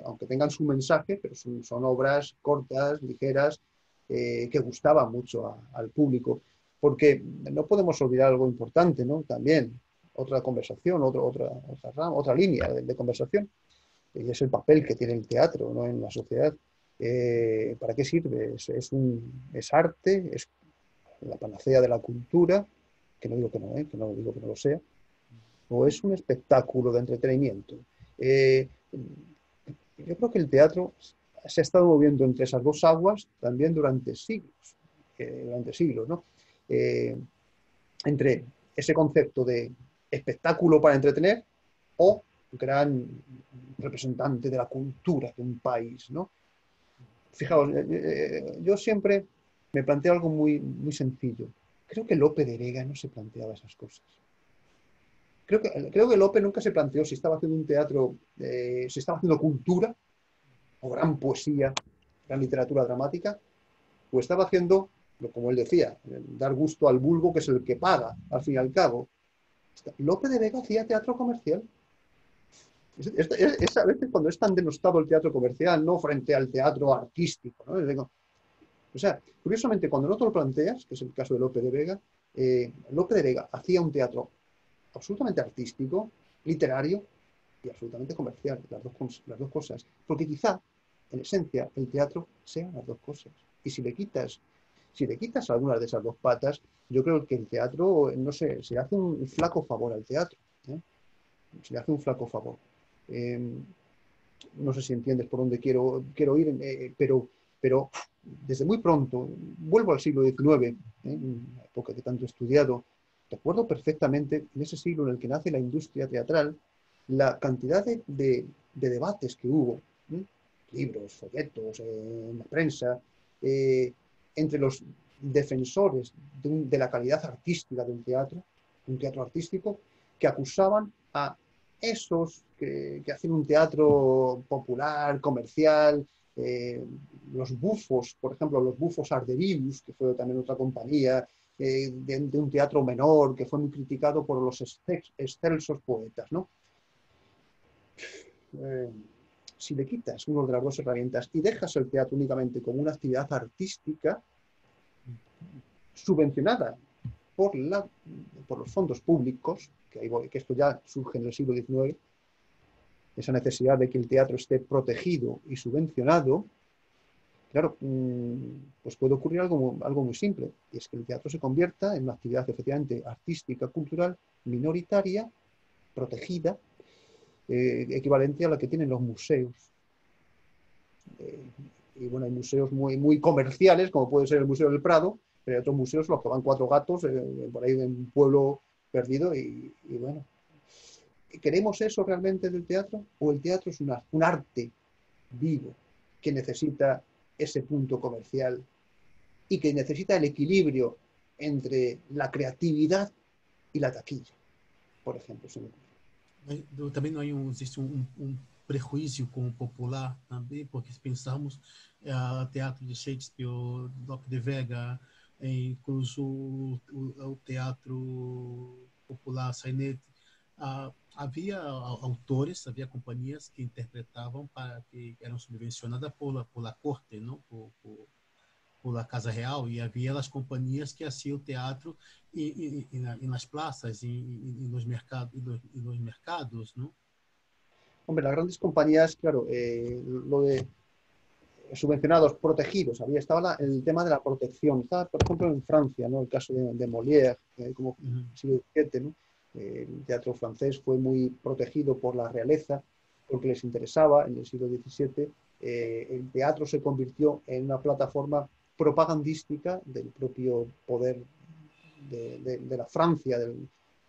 aunque tengan su mensaje, pero son obras cortas, ligeras, que gustaban mucho al público, porque no podemos olvidar algo importante, ¿no? También otra conversación, otra línea de conversación, y es el papel que tiene el teatro, ¿no?, en la sociedad. ¿Para qué sirve? Es arte, es la panacea de la cultura, que no digo que no, que no digo que no lo sea, o es un espectáculo de entretenimiento. Eh, yo creo que el teatro se ha estado moviendo entre esas dos aguas también durante siglos, ¿no? Eh, Entre ese concepto de espectáculo para entretener o gran representante de la cultura de un país, ¿no? Fijaos, yo siempre me planteo algo muy sencillo. Creo que Lope de Vega no se planteaba esas cosas. Creo que Lope nunca se planteó si estaba haciendo un teatro, si estaba haciendo cultura o gran poesía, gran literatura dramática, o estaba haciendo, como él decía, dar gusto al vulgo, que es el que paga, al fin y al cabo. Lope de Vega hacía teatro comercial. A veces cuando es tan denostado el teatro comercial, no frente al teatro artístico, ¿no? O sea, curiosamente, cuando no te lo planteas, que es el caso de Lope de Vega, Lope de Vega hacía un teatro absolutamente artístico, literario y absolutamente comercial, las dos cosas. Porque quizá, en esencia, el teatro sean las dos cosas. Y si le quitas algunas de esas dos patas, yo creo que el teatro, no sé, se hace un flaco favor al teatro. ¿Eh? Se le hace un flaco favor. Eh, no sé si entiendes por dónde quiero ir, pero desde muy pronto, vuelvo al siglo XIX, una época que tanto he estudiado, recuerdo perfectamente en ese siglo en el que nace la industria teatral, la cantidad de debates que hubo, ¿eh? Libros, folletos, en la prensa, entre los defensores de la calidad artística del teatro, un teatro artístico, que acusaban a esos que hacen un teatro popular, comercial, los bufos, por ejemplo, los bufos Arderius, que fue también otra compañía, de un teatro menor, que fue muy criticado por los excelsos poetas, ¿no? Eh, si le quitas una de las dos herramientas y dejas el teatro únicamente como una actividad artística subvencionada por los fondos públicos, que esto ya surge en el siglo XIX, esa necesidad de que el teatro esté protegido y subvencionado, claro, pues puede ocurrir algo muy simple, y es que el teatro se convierta en una actividad efectivamente artística, cultural, minoritaria, protegida, equivalente a la que tienen los museos. Y bueno, hay museos muy comerciales, como puede ser el Museo del Prado, pero hay otros museos los que van cuatro gatos por ahí en un pueblo perdido y bueno. ¿Queremos eso realmente del teatro? ¿O el teatro es un arte vivo que necesita ese punto comercial y que necesita el equilibrio entre la creatividad y la taquilla, por ejemplo? Também não existe prejuízo com o popular também, porque se pensarmos teatro de Shakespeare, Lope de Vega, incluso o teatro popular sainete, havia autores, havia companhias que interpretavam para que eram subvencionadas por la corte, não? Por la Casa Real, e havia as companhias que haciam teatro nas praças, nos mercados, não? Hombre, las grandes compañías, claro, subvencionados, protegidos. Estaba el tema de la protección. Estaba, por ejemplo, en Francia, ¿no? El caso de Molière, como siglo XVII, ¿no? El teatro francés fue muy protegido por la realeza porque les interesaba. En el siglo XVII el teatro se convirtió en una plataforma propagandística del propio poder de la Francia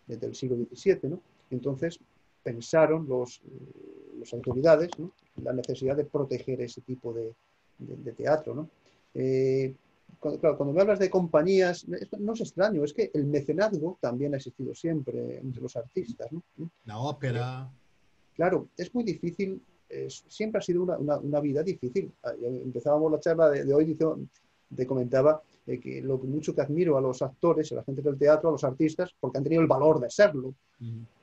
del siglo XVII, ¿no? Entonces pensaron las autoridades, ¿no?, la necesidad de proteger ese tipo de teatro, ¿no? Cuando me hablas de compañías, no es extraño, es que el mecenazgo también ha existido siempre entre los artistas, ¿no? La ópera. Claro, es muy difícil, siempre ha sido una vida difícil. Empezábamos la charla de hoy, te comentaba que lo mucho que admiro a los actores, a la gente del teatro, a los artistas, porque han tenido el valor de serlo,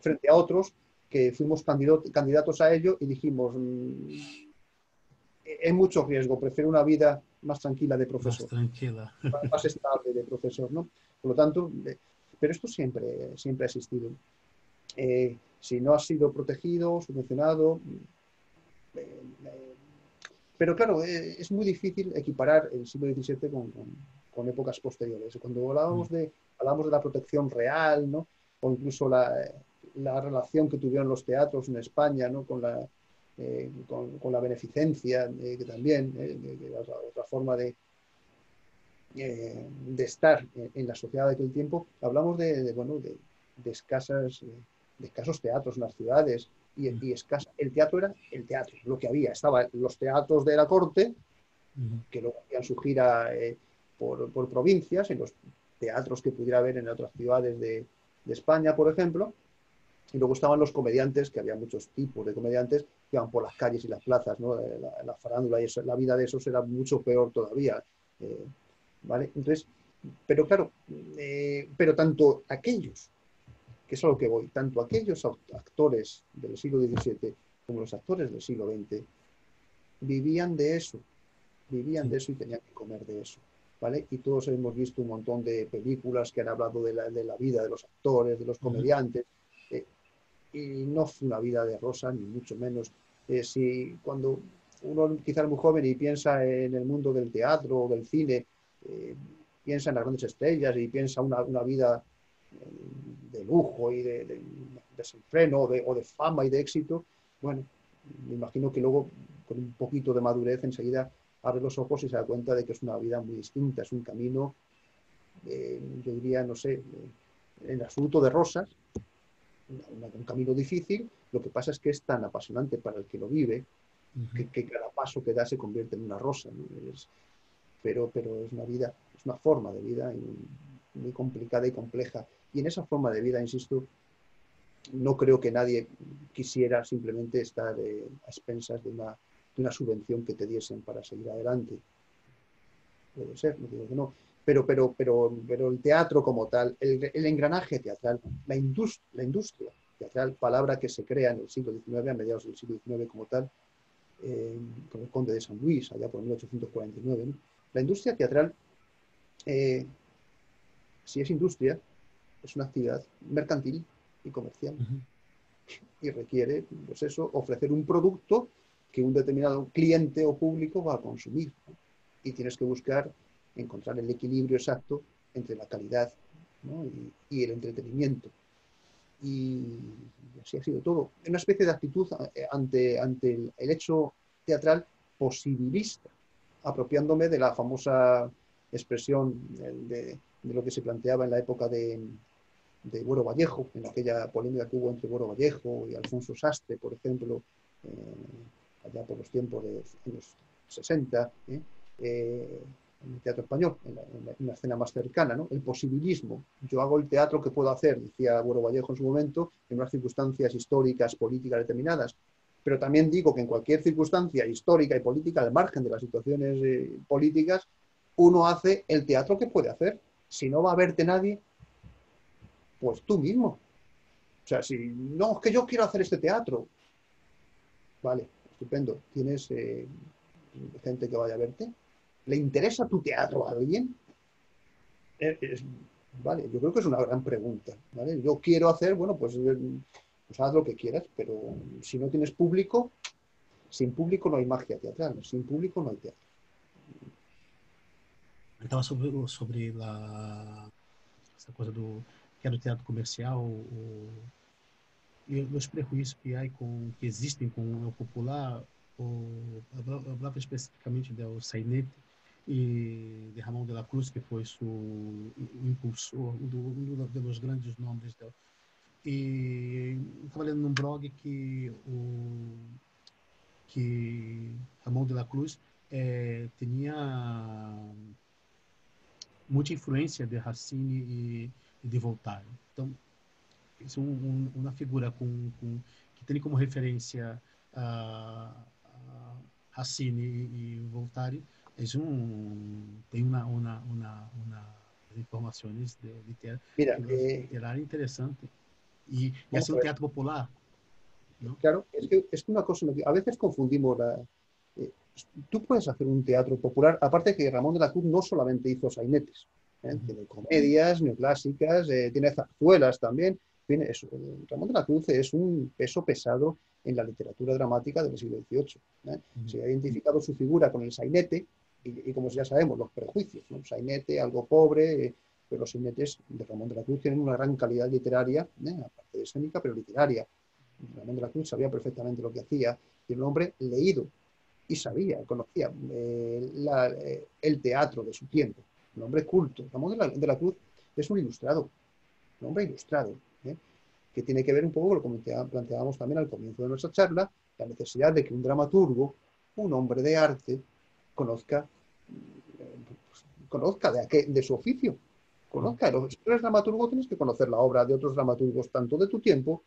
frente a otros que fuimos candidatos a ello y dijimos, es mucho riesgo, prefiero una vida más tranquila de Más profesor, tranquila. más estable de profesor, ¿no? Por lo tanto, pero esto siempre ha existido. Si no ha sido protegido, subvencionado, pero claro, es muy difícil equiparar el siglo XVII con épocas posteriores. Cuando hablábamos de la protección real, ¿no?, o incluso la relación que tuvieron los teatros en España, ¿no?, con la beneficencia, que también que era otra forma de estar en la sociedad de aquel tiempo, hablamos de escasos teatros en las ciudades y escasa. El teatro era el teatro, lo que había. Estaban los teatros de la corte, que luego hacían su gira por provincias, en los teatros que pudiera haber en otras ciudades de España, por ejemplo. Y luego estaban los comediantes, que había muchos tipos de comediantes que iban por las calles y las plazas, ¿no? La farándula y eso, la vida de esos era mucho peor todavía. ¿Vale? Entonces, pero claro, pero tanto aquellos, que es a lo que voy, tanto aquellos actores del siglo XVII como los actores del siglo XX vivían de eso y tenían que comer de eso, ¿vale? Y todos hemos visto un montón de películas que han hablado de la vida de los actores, de los comediantes, y no fue una vida de rosa, ni mucho menos. Si cuando uno quizás es muy joven y piensa en el mundo del teatro o del cine, piensa en las grandes estrellas y piensa una vida de lujo y de desenfreno o de fama y de éxito, bueno, me imagino que luego con un poquito de madurez enseguida abre los ojos y se da cuenta de que es una vida muy distinta, es un camino, yo diría, no sé, en absoluto de rosas, un camino difícil. Lo que pasa es que es tan apasionante para el que lo vive que cada paso que da se convierte en una rosa, ¿no? Pero es una vida, es una forma de vida muy complicada y compleja. Y en esa forma de vida, insisto, no creo que nadie quisiera simplemente estar a expensas de una subvención que te diesen para seguir adelante. Puede ser, no digo que no. Pero el teatro como tal, el engranaje teatral, la industria teatral, palabra que se crea en el siglo XIX, a mediados del siglo XIX como tal, con el conde de San Luis, allá por 1849, ¿no? La industria teatral, si es industria, es una actividad mercantil y comercial y requiere, pues eso, ofrecer un producto que un determinado cliente o público va a consumir, ¿no? Y tienes que buscar encontrar el equilibrio exacto entre la calidad, ¿no?, y el entretenimiento. Y así ha sido todo. Una especie de actitud ante el hecho teatral posibilista, apropiándome de la famosa expresión de lo que se planteaba en la época de Buero Vallejo, en aquella polémica que hubo entre Buero Vallejo y Alfonso Sastre, por ejemplo, allá por los tiempos de los años 60, en el teatro español, en la escena más cercana, ¿no? El posibilismo. Yo hago el teatro que puedo hacer, decía Buero Vallejo en su momento, en unas circunstancias históricas, políticas determinadas. Pero también digo que en cualquier circunstancia histórica y política, al margen de las situaciones políticas, uno hace el teatro que puede hacer. Si no va a verte nadie, pues tú mismo. O sea, si no, es que yo quiero hacer este teatro. Vale, estupendo. ¿Tienes gente que vaya a verte? ¿Le interesa tu teatro a alguien? Vale, yo creo que es una gran pregunta, ¿vale? Yo quiero hacer, bueno, pues haz lo que quieras, pero si no tienes público, Sin público no hay magia teatral, sin público no hay teatro. Estava sobre essa coisa do que é do teatro comercial, e os prejuízos que existem com o popular, eu falava especificamente do sainete e de Ramon de la Cruz, que foi o impulsor, um dos grandes nomes dela. E estava lendo num blog que Ramon de la Cruz tinha muita influência de Racine e de Voltaire. Então, é uma figura que tem como referência a Racine e Voltaire, tem uma informações Mira, literárias interessantes e vamos assim a um ver. teatro popular, ¿no? Claro, es que una cosa, a veces confundimos eh, tú puedes hacer un teatro popular, aparte que Ramón de la Cruz no solamente hizo sainetes, tiene comedias neoclásicas, tiene zarzuelas también. Ramón de la Cruz es un peso pesado en la literatura dramática del siglo XVIII. Se ha identificado su figura con el sainete y como ya sabemos, los prejuicios, ¿no? Sainete, algo pobre, pero los sainetes de Ramón de la Cruz tienen una gran calidad literaria, aparte de escénica, pero literaria. Ramón de la Cruz sabía perfectamente lo que hacía, y era un hombre leído y sabía, conocía el teatro de su tiempo, un hombre culto. Ramón de la Cruz es un ilustrado, un hombre ilustrado, que tiene que ver un poco con lo que planteábamos también al comienzo de nuestra charla, la necesidad de que un dramaturgo, un hombre de arte, conozca de su oficio, conozca. Si tú eres dramaturgo, tienes que conocer la obra de otros dramaturgos, tanto de tu tiempo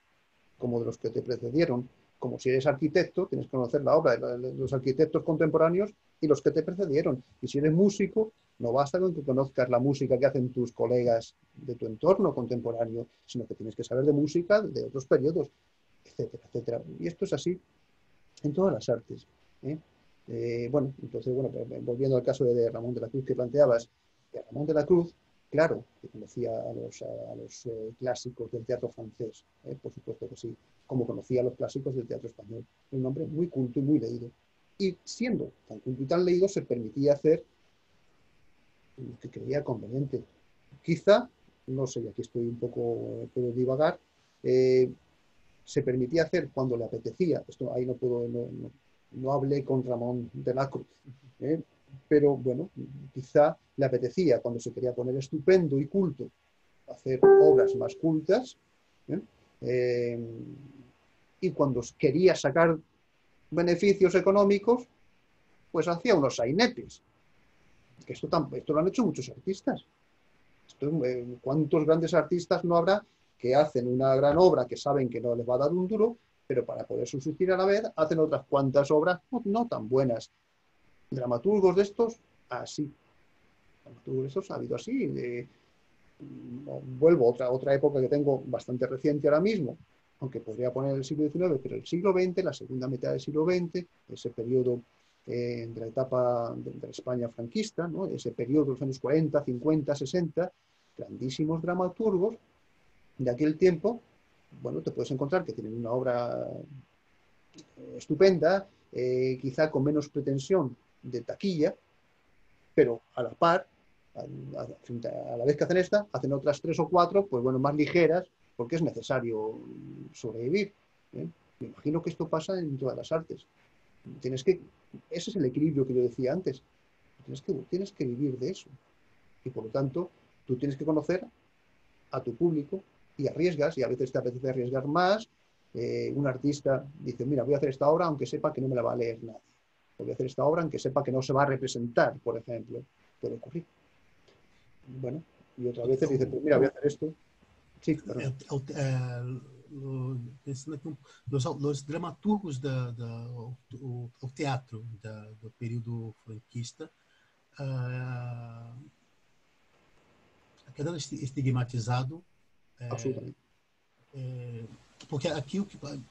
como de los que te precedieron. Como si eres arquitecto, tienes que conocer la obra de los arquitectos contemporáneos y los que te precedieron. Y si eres músico, no basta con que conozcas la música que hacen tus colegas de tu entorno contemporáneo, sino que tienes que saber de música de otros periodos, etcétera, etcétera. Y esto es así en todas las artes. Bueno, entonces, bueno, volviendo al caso de Ramón de la Cruz que planteabas, Ramón de la Cruz, claro, que conocía a los clásicos del teatro francés, por supuesto que sí, como conocía a los clásicos del teatro español. Un hombre muy culto y muy leído. Y siendo tan culto y tan leído, se permitía hacer lo que creía conveniente. Quizá, no sé, aquí estoy un poco, puedo divagar, se permitía hacer cuando le apetecía. Esto ahí no hablé con Ramón de la Cruz, pero bueno, quizá le apetecía cuando se quería poner estupendo y culto, hacer obras más cultas, y cuando quería sacar beneficios económicos, pues hacía unos sainetes. Que esto lo han hecho muchos artistas. ¿Cuántos grandes artistas no habrá que hacen una gran obra que saben que no les va a dar un duro, pero para poder subsistir a la vez hacen otras cuantas obras no tan buenas? Dramaturgos de estos, así. Dramaturgos de estos ha habido así. Vuelvo a otra época que tengo bastante reciente ahora mismo, aunque podría poner el siglo XIX, pero el siglo XX, la segunda mitad del siglo XX, ese periodo de la etapa de la España franquista, ¿no? Ese periodo de los años 40, 50, 60, grandísimos dramaturgos de aquel tiempo, bueno, te puedes encontrar que tienen una obra estupenda, quizá con menos pretensión de taquilla, pero a la par, a la vez que hacen esta, hacen otras 3 o 4, pues bueno, más ligeras, porque es necesario sobrevivir. Me imagino que esto pasa en todas las artes. Ese es el equilibrio que yo decía antes. Tienes que vivir de eso. Y por lo tanto, tú tienes que conocer a tu público y arriesgas, y a veces te apetece arriesgar más. Un artista dice, mira, voy a hacer esta obra aunque sepa que no me la va a leer nadie. Voy a hacer esta obra aunque sepa que no se va a representar, por ejemplo. Puede ocurrir. Bueno, y otras veces dice, pues mira, voy a hacer esto. Sí, perdón. Los dramaturgos o teatro do período franquista quedando estigmatizado, Absolutamente. porque aqui,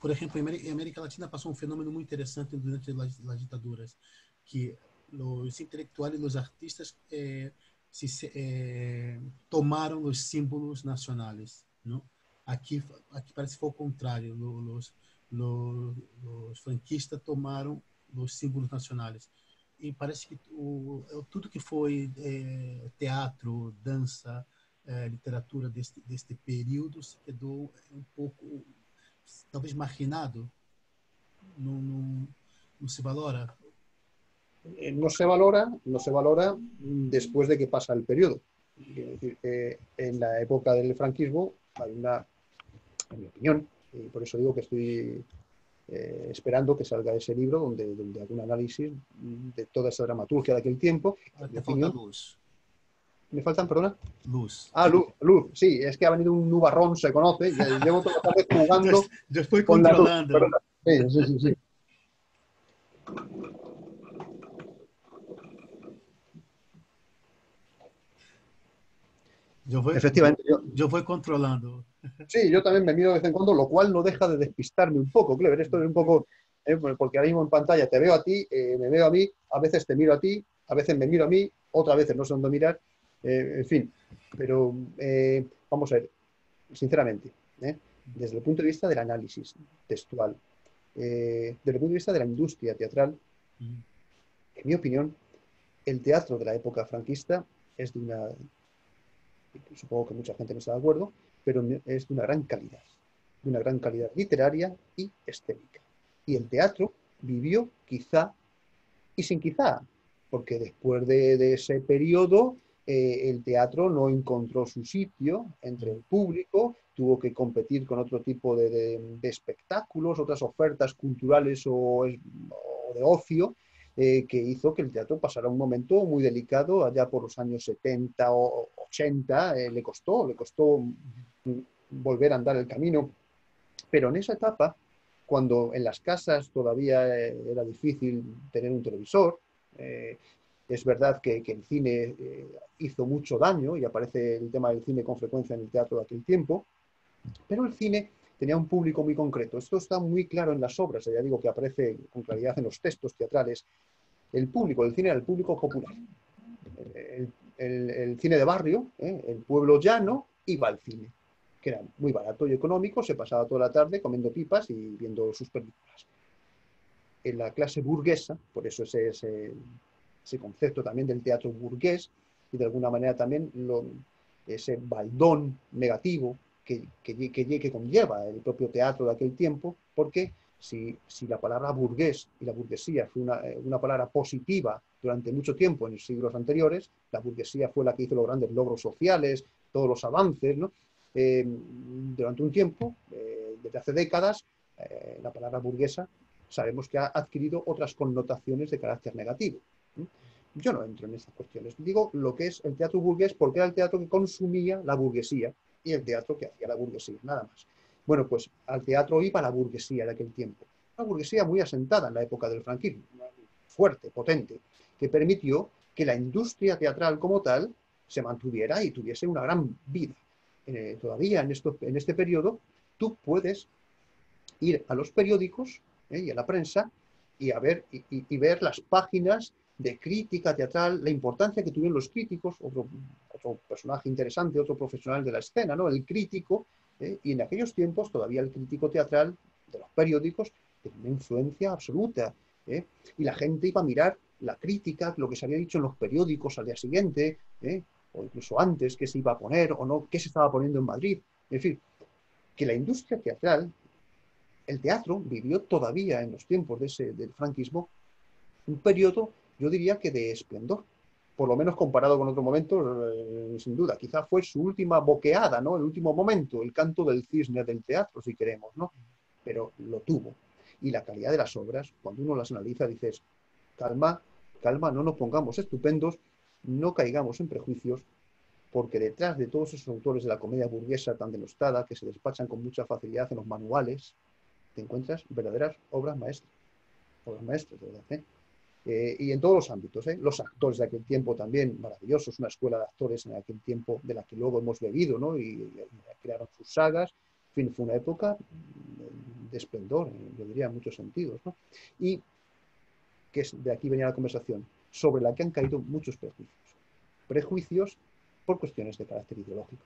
por exemplo, em América Latina passou um fenômeno muito interessante durante as ditaduras, que os intelectuais e os artistas tomaram os símbolos nacionais, não? Aqui parece que foi o contrário. los franquistas tomaram os símbolos nacionais. E parece que tudo que foi teatro, dança, literatura deste período se quedou um pouco, talvez, marginado, não se valora. No se valora después de que pasa el periodo. Quiero decir, en la época del franquismo hay una, en mi opinión, y por eso digo que estoy esperando que salga ese libro donde hago un análisis de toda esa dramaturgia de aquel tiempo. En mi opinión, luz. ¿Me faltan, perdona? Luz. Ah, luz. Sí, es que ha venido un nubarrón, se conoce. Llevo toda la tarde jugando yo estoy con la luz. controlando. Perdona. Sí. Efectivamente, yo voy controlando. Sí, yo también me miro de vez en cuando, lo cual no deja de despistarme un poco, Clever. Esto es un poco, porque ahora mismo en pantalla te veo a ti, me veo a mí, a veces te miro a ti, a veces me miro a mí, otras veces no sé dónde mirar, en fin. Pero vamos a ver, sinceramente, desde el punto de vista del análisis textual, desde el punto de vista de la industria teatral, en mi opinión, el teatro de la época franquista es de una, supongo que mucha gente no está de acuerdo, pero es de una gran calidad literaria y escénica. Y el teatro vivió quizá, y sin quizá, porque después de ese periodo el teatro no encontró su sitio entre el público, tuvo que competir con otro tipo de espectáculos, otras ofertas culturales o de ocio, que hizo que el teatro pasara un momento muy delicado allá por los años 70 o 80, le costó volver a andar el camino. Pero en esa etapa, cuando en las casas todavía era difícil tener un televisor, es verdad que el cine hizo mucho daño y aparece el tema del cine con frecuencia en el teatro de aquel tiempo, pero el cine tenía un público muy concreto. Esto está muy claro en las obras, ya digo que aparece con claridad en los textos teatrales. El público del cine era el público popular. El cine de barrio, el pueblo llano, iba al cine, que era muy barato y económico, se pasaba toda la tarde comiendo pipas y viendo sus películas. En la clase burguesa, por eso ese concepto también del teatro burgués, y de alguna manera también ese baldón negativo que conlleva el propio teatro de aquel tiempo, porque si la palabra burgués y la burguesía fue una palabra positiva durante mucho tiempo en los siglos anteriores, la burguesía fue la que hizo los grandes logros sociales, todos los avances, ¿no? Durante un tiempo, desde hace décadas, la palabra burguesa sabemos que ha adquirido otras connotaciones de carácter negativo. Yo no entro en estas cuestiones. Digo lo que es el teatro burgués porque era el teatro que consumía la burguesía y el teatro que hacía la burguesía, nada más. Bueno, pues al teatro iba la burguesía de aquel tiempo. Una burguesía muy asentada en la época del franquismo, fuerte, potente, que permitió que la industria teatral como tal se mantuviera y tuviese una gran vida. Todavía en este periodo tú puedes ir a los periódicos y a la prensa y ver las páginas de crítica teatral, la importancia que tuvieron los críticos, otro personaje interesante, otro profesional de la escena, ¿no? El crítico, y en aquellos tiempos todavía el crítico teatral de los periódicos tenía una influencia absoluta, y la gente iba a mirar la crítica, lo que se había dicho en los periódicos al día siguiente, o incluso antes, qué se iba a poner o no, qué se estaba poniendo en Madrid. Es decir, que la industria teatral, el teatro vivió todavía en los tiempos del franquismo un periodo, yo diría que de esplendor, por lo menos comparado con otros momentos, sin duda. Quizá fue su última boqueada, ¿no? El último momento, el canto del cisne del teatro, si queremos, ¿no? Pero lo tuvo. Y la calidad de las obras, cuando uno las analiza, dices, calma, calma, no nos pongamos estupendos, no caigamos en prejuicios, porque detrás de todos esos autores de la comedia burguesa tan denostada, que se despachan con mucha facilidad en los manuales, te encuentras verdaderas obras maestras, de verdad, y en todos los ámbitos, los actores de aquel tiempo también maravillosos, una escuela de actores en aquel tiempo de la que luego hemos bebido, ¿no? Y crearon sus sagas, en fin, fue una época de esplendor, yo diría en muchos sentidos, ¿no? Y que de aquí venía la conversación, sobre la que han caído muchos prejuicios por cuestiones de carácter ideológico.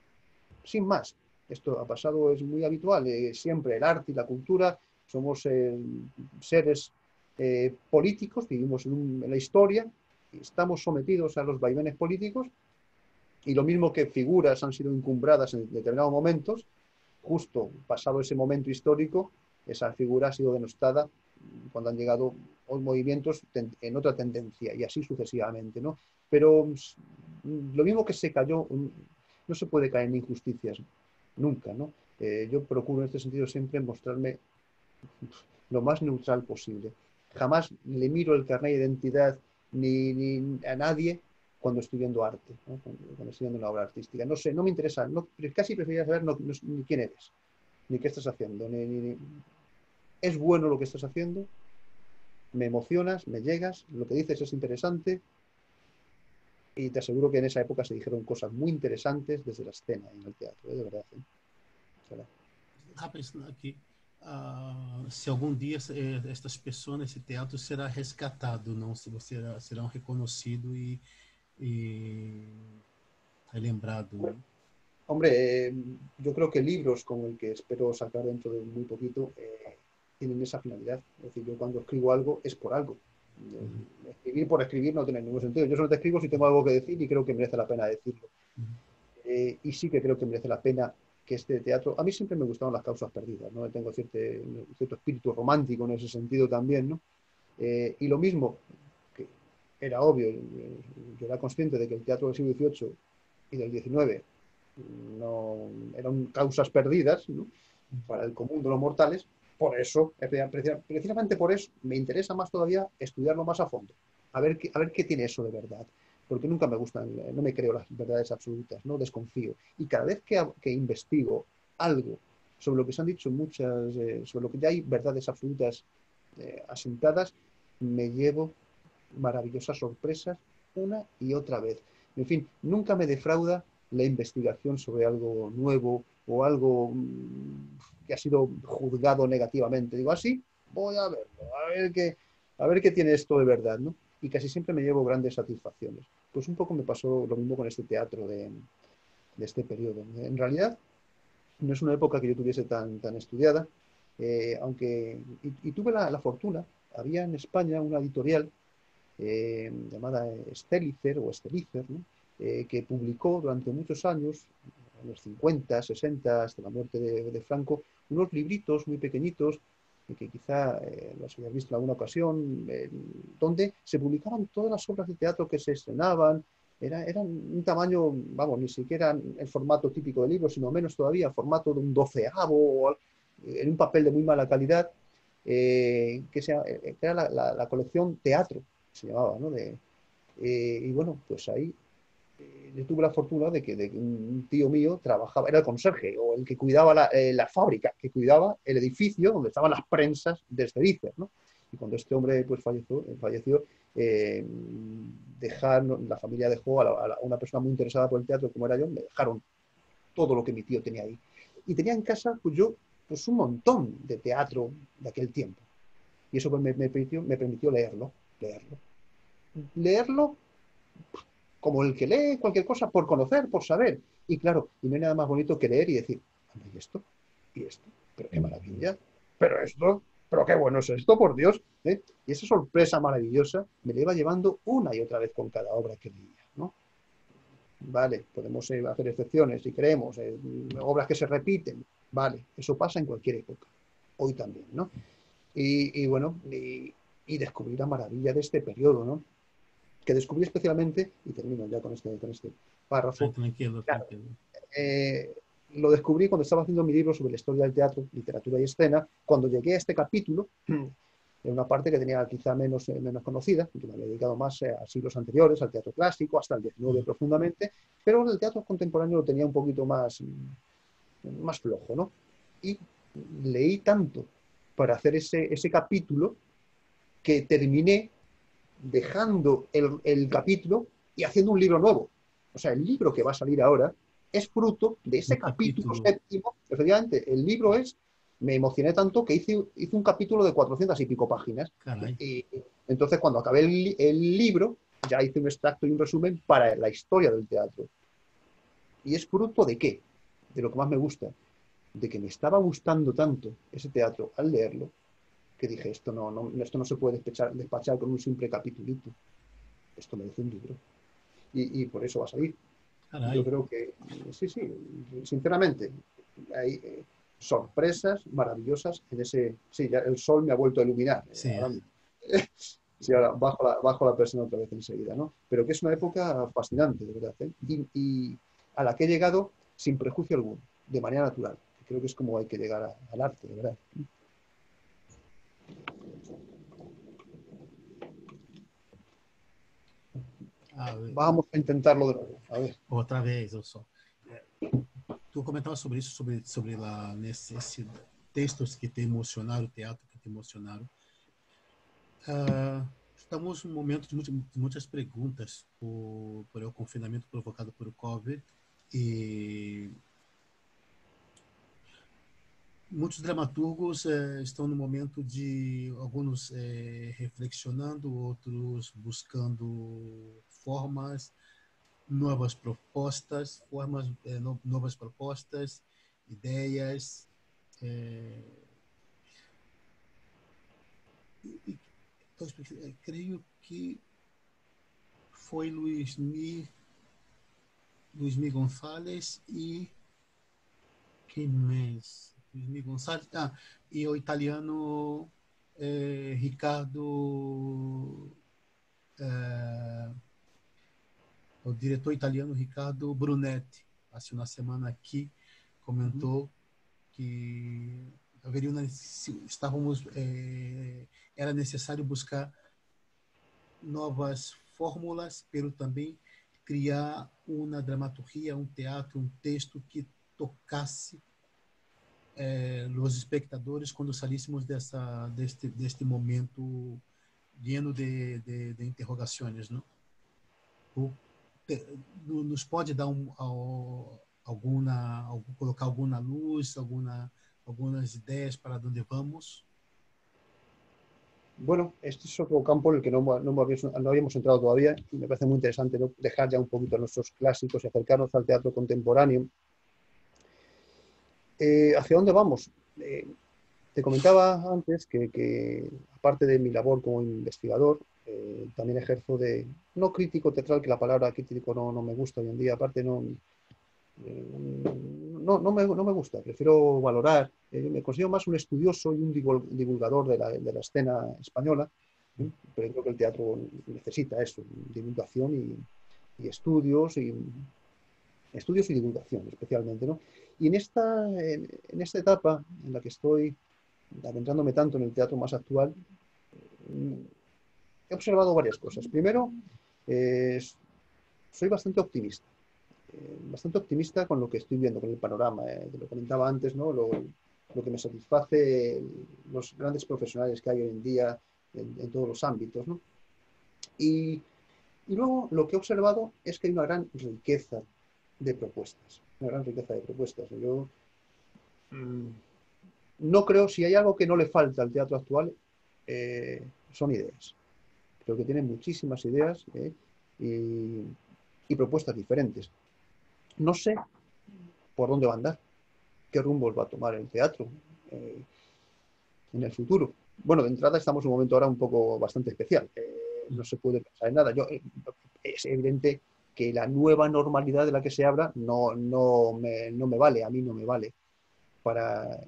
Sin más, esto ha pasado, es muy habitual, siempre el arte y la cultura somos seres políticos, vivimos en la historia, estamos sometidos a los vaivenes políticos, y lo mismo que figuras han sido encumbradas en determinados momentos, justo pasado ese momento histórico, esa figura ha sido denostada cuando han llegado los movimientos en otra tendencia, y así sucesivamente, ¿no? Pero lo mismo que se cayó, no se puede caer en injusticias, nunca, ¿no? Yo procuro en este sentido siempre mostrarme lo más neutral posible. Jamás le miro el carnet de identidad ni a nadie cuando estoy viendo arte, ¿no? Cuando estoy viendo una obra artística. No sé, no me interesa, no, casi preferiría saber ni quién eres, ni qué estás haciendo. ¿Es bueno lo que estás haciendo? ¿Me emocionas? ¿Me llegas? ¿Lo que dices es interesante? Y te aseguro que en esa época se dijeron cosas muy interesantes desde la escena en el teatro, de verdad. Estava pensando aqui, se algum dia estas pessoas nesse teatro será rescatado, não? Se você serão reconhecidos e relembrado, ¿no? Hombre, yo creo que libros como el que espero sacar dentro de muy poquito tienen esa finalidad. Es decir, yo cuando escribo algo es por algo. Escribir por escribir no tiene ningún sentido. Yo solo te escribo si tengo algo que decir y creo que merece la pena decirlo. Y sí que creo que merece la pena que este teatro... A mí siempre me gustaban las causas perdidas, ¿no? Tengo cierto espíritu romántico en ese sentido también, ¿no? Y lo mismo, que era obvio, yo era consciente de que el teatro del siglo XVIII y del XIX no eran causas perdidas, ¿no? Para el común de los mortales. Por eso, precisamente por eso, me interesa más todavía estudiarlo más a fondo, a ver qué tiene eso de verdad, porque nunca me gustan, no me creo las verdades absolutas, no desconfío. Y cada vez que investigo algo sobre lo que se han dicho muchas, sobre lo que ya hay verdades absolutas asentadas, me llevo maravillosas sorpresas una y otra vez. En fin, nunca me defrauda la investigación sobre algo nuevo o algo que ha sido juzgado negativamente. Digo, así, voy a verlo, a ver qué tiene esto de verdad, ¿no? Y casi siempre me llevo grandes satisfacciones. Pues un poco me pasó lo mismo con este teatro de este periodo. En realidad, no es una época que yo tuviese tan estudiada, aunque, y tuve la fortuna, había en España una editorial llamada Stelitzer o Stelitzer, ¿no? Que publicó durante muchos años, en los 50, 60, hasta la muerte de Franco, unos libritos muy pequeñitos, que quizá los hayas visto en alguna ocasión, donde se publicaban todas las obras de teatro que se estrenaban. Eran un tamaño, vamos, ni siquiera el formato típico de libro, sino menos todavía, el formato de un doceavo, en un papel de muy mala calidad, que era la colección Teatro, se llamaba, ¿no? Y bueno, pues ahí yo tuve la fortuna de que un tío mío trabajaba, era el conserje o el que cuidaba la fábrica, que cuidaba el edificio donde estaban las prensas de Stelitzer, ¿no? Y cuando este hombre pues falleció, la familia dejó a una persona muy interesada por el teatro como era yo, me dejaron todo lo que mi tío tenía ahí. Y tenía en casa pues yo pues un montón de teatro de aquel tiempo. Y eso pues, me permitió leerlo como el que lee cualquier cosa por conocer, por saber. Y claro, y no hay nada más bonito que leer y decir, ¿y esto? ¿Y esto? Pero qué maravilla. Pero esto, pero qué bueno es esto, por Dios. ¿Eh? Y esa sorpresa maravillosa me la iba llevando una y otra vez con cada obra que leía, ¿no? Vale, podemos hacer excepciones si queremos, obras que se repiten, vale, eso pasa en cualquier época, hoy también, ¿no? Y bueno, y descubrí la maravilla de este periodo, ¿no? Que descubrí especialmente, y termino ya con este párrafo, Tranquilo, claro, tranquilo. Lo descubrí cuando estaba haciendo mi libro sobre la historia del teatro, literatura y escena, cuando llegué a este capítulo, en una parte que tenía quizá menos conocida, que me había dedicado más a siglos anteriores, al teatro clásico, hasta el XIX profundamente, pero el teatro contemporáneo lo tenía un poquito más flojo, ¿no? Y leí tanto para hacer ese capítulo que terminé dejando el capítulo y haciendo un libro nuevo. O sea, el libro que va a salir ahora es fruto de ese capítulo séptimo. Efectivamente, el libro me emocioné tanto que hice un capítulo de 400 y pico páginas. Y entonces, cuando acabé el libro, ya hice un extracto y un resumen para la historia del teatro. ¿Y es fruto de qué? De lo que más me gusta, de que me estaba gustando tanto ese teatro al leerlo, que dije, esto no se puede despachar con un simple capitulito. Esto merece un libro. Y por eso va a salir. Yo Caray. creo que, sí, sinceramente, hay sorpresas maravillosas en ese... Sí, ya el sol me ha vuelto a iluminar Sí. ahora mismo. Sí, ahora bajo la persona otra vez enseguida, ¿no? Pero que es una época fascinante, de verdad, ¿eh? Y a la que he llegado sin prejuicio alguno, de manera natural. Creo que es como hay que llegar al arte, de verdad. A ver, Vamos a intentarlo de nuevo. A ver. outra vez, eu só. Tu comentava sobre isso, sobre a necessidade, textos que te emocionaram, teatro que te emocionaram. Estamos num momento de muitas perguntas por o confinamento provocado por o COVID e muitos dramaturgos estão no momento de alguns reflexionando, outros buscando formas, novas propostas, ideias. É, então, creio que foi Luiz Mi Gonçalves e quem mais? Luiz Mi Gonçalves, e o italiano Ricardo, o diretor italiano Ricardo Brunetti, passou na semana aqui, comentou que haveria estávamos era necessário buscar novas fórmulas, pero também criar uma dramaturgia, um teatro, um texto que tocasse os espectadores quando saíssemos deste momento lleno de interrogações, não? Nos pode dar colocar alguma luz, algumas ideias para onde vamos? Bueno, este es otro campo en el que no habíamos entrado todavía y me parece muy interesante, ¿no? Dejar ya un poquito nuestros clásicos y acercarnos al teatro contemporáneo. ¿Hacia dónde vamos? Te comentaba antes que aparte de mi labor como investigador, también ejerzo de, no crítico teatral, que la palabra crítico no me gusta hoy en día, aparte no me gusta, prefiero valorar. Me considero más un estudioso y un divulgador de la escena española, pero creo que el teatro necesita eso, divulgación y estudios y divulgación especialmente, ¿no? Y en esta etapa en la que estoy adentrándome tanto en el teatro más actual, he observado varias cosas. Primero, soy bastante optimista con lo que estoy viendo, con el panorama. Te lo comentaba antes, ¿no? Lo que me satisface, los grandes profesionales que hay hoy en día en todos los ámbitos, ¿no? Y luego lo que he observado es que hay una gran riqueza de propuestas. Una gran riqueza de propuestas. Yo no creo, si hay algo que no le falta al teatro actual, son ideas. Creo que tiene muchísimas ideas y propuestas diferentes. No sé por dónde va a andar, qué rumbos va a tomar el teatro en el futuro. Bueno, de entrada estamos en un momento ahora un poco bastante especial. No se puede pensar en nada. Es evidente que la nueva normalidad de la que se habla no me vale, a mí no me vale.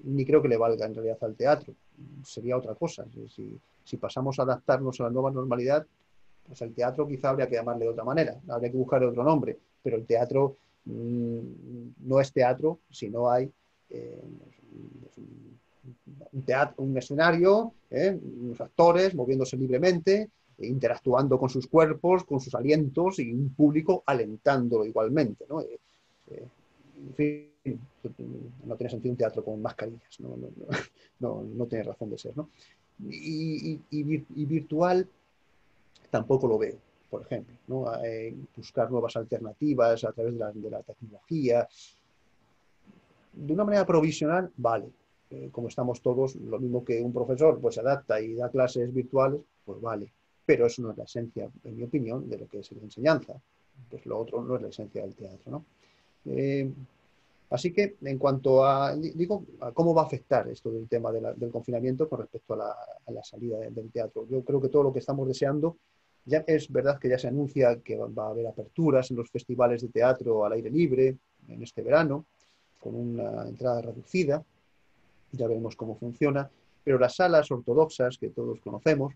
Ni creo que le valga en realidad al teatro. Sería otra cosa. Si pasamos a adaptarnos a la nueva normalidad, pues el teatro quizá habría que llamarle de otra manera, habría que buscar otro nombre, pero el teatro no es teatro si no hay un escenario, unos actores moviéndose libremente, interactuando con sus cuerpos, con sus alientos y un público alentándolo igualmente, ¿no? En fin, no tiene sentido un teatro con mascarillas, no tiene razón de ser, ¿no? Y virtual tampoco lo veo, por ejemplo, ¿no? Buscar nuevas alternativas a través de la tecnología. De una manera provisional, vale. Como estamos todos, lo mismo que un profesor pues se adapta y da clases virtuales, pues vale. Pero eso no es la esencia, en mi opinión, de lo que es la enseñanza. Pues lo otro no es la esencia del teatro, ¿no? Así que en cuanto a, digo, a cómo va a afectar esto del tema del confinamiento con respecto a la salida del teatro, yo creo que todo lo que estamos deseando, ya es verdad que ya se anuncia que va a haber aperturas en los festivales de teatro al aire libre en este verano, con una entrada reducida, ya veremos cómo funciona, pero las salas ortodoxas que todos conocemos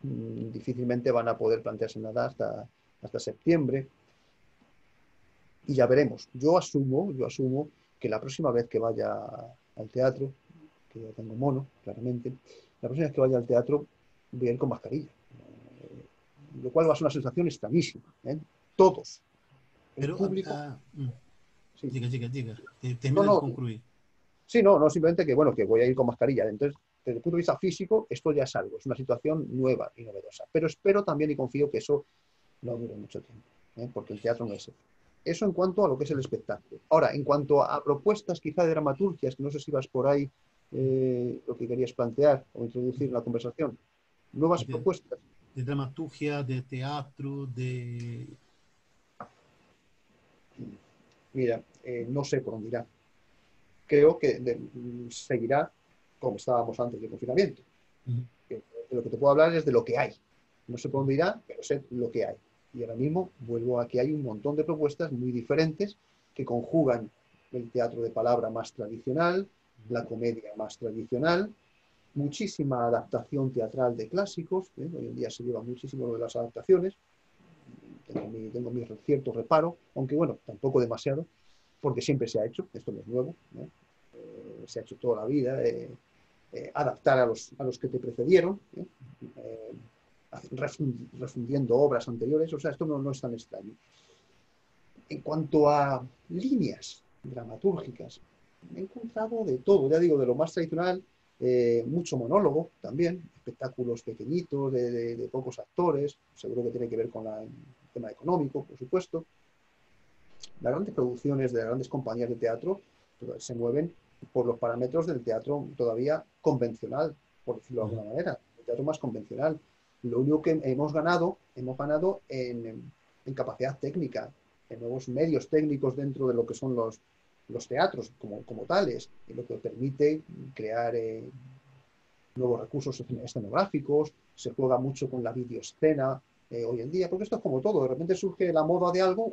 difícilmente van a poder plantearse nada hasta septiembre. Y ya veremos. Yo asumo que la próxima vez que vaya al teatro, que ya tengo mono, claramente, la próxima vez que vaya al teatro voy a ir con mascarilla. Lo cual va a ser una sensación extrañísima. ¿Eh? Todos, el Pero, público, sí. diga. No, Termina de no, concluir. sí, no, no, simplemente que, bueno, que voy a ir con mascarilla. Entonces, desde el punto de vista físico, esto ya es algo, es una situación nueva y novedosa. Pero espero también y confío que eso no dure mucho tiempo, porque el teatro no es eso. Eso en cuanto a lo que es el espectáculo. Ahora, en cuanto a propuestas quizá de dramaturgias, que no sé si vas por ahí lo que querías plantear o introducir en la conversación, nuevas De, propuestas. de dramaturgia, de teatro, de... Mira, no sé por dónde irá. Creo que seguirá como estábamos antes del confinamiento. De lo que te puedo hablar es de lo que hay. No sé por dónde irá, pero sé lo que hay. Y ahora mismo vuelvo a que hay un montón de propuestas muy diferentes que conjugan el teatro de palabra más tradicional, la comedia más tradicional, muchísima adaptación teatral de clásicos. Hoy en día se lleva muchísimo de las adaptaciones. Tengo mi cierto reparo, aunque bueno, tampoco demasiado, porque siempre se ha hecho, esto no es nuevo, ¿no? Se ha hecho toda la vida, adaptar a los que te precedieron, refundiendo obras anteriores, o sea, esto no es tan extraño. En cuanto a líneas dramatúrgicas, he encontrado de todo, ya digo, de lo más tradicional, mucho monólogo también, espectáculos pequeñitos de pocos actores, seguro que tiene que ver con el tema económico, por supuesto. Las grandes producciones de las grandes compañías de teatro se mueven por los parámetros del teatro todavía convencional, por decirlo de alguna manera, el teatro más convencional. Lo único que hemos ganado en capacidad técnica, en nuevos medios técnicos dentro de lo que son los teatros como tales, y lo que permite crear nuevos recursos escenográficos, se juega mucho con la videoescena hoy en día, porque esto es como todo, de repente surge la moda de algo,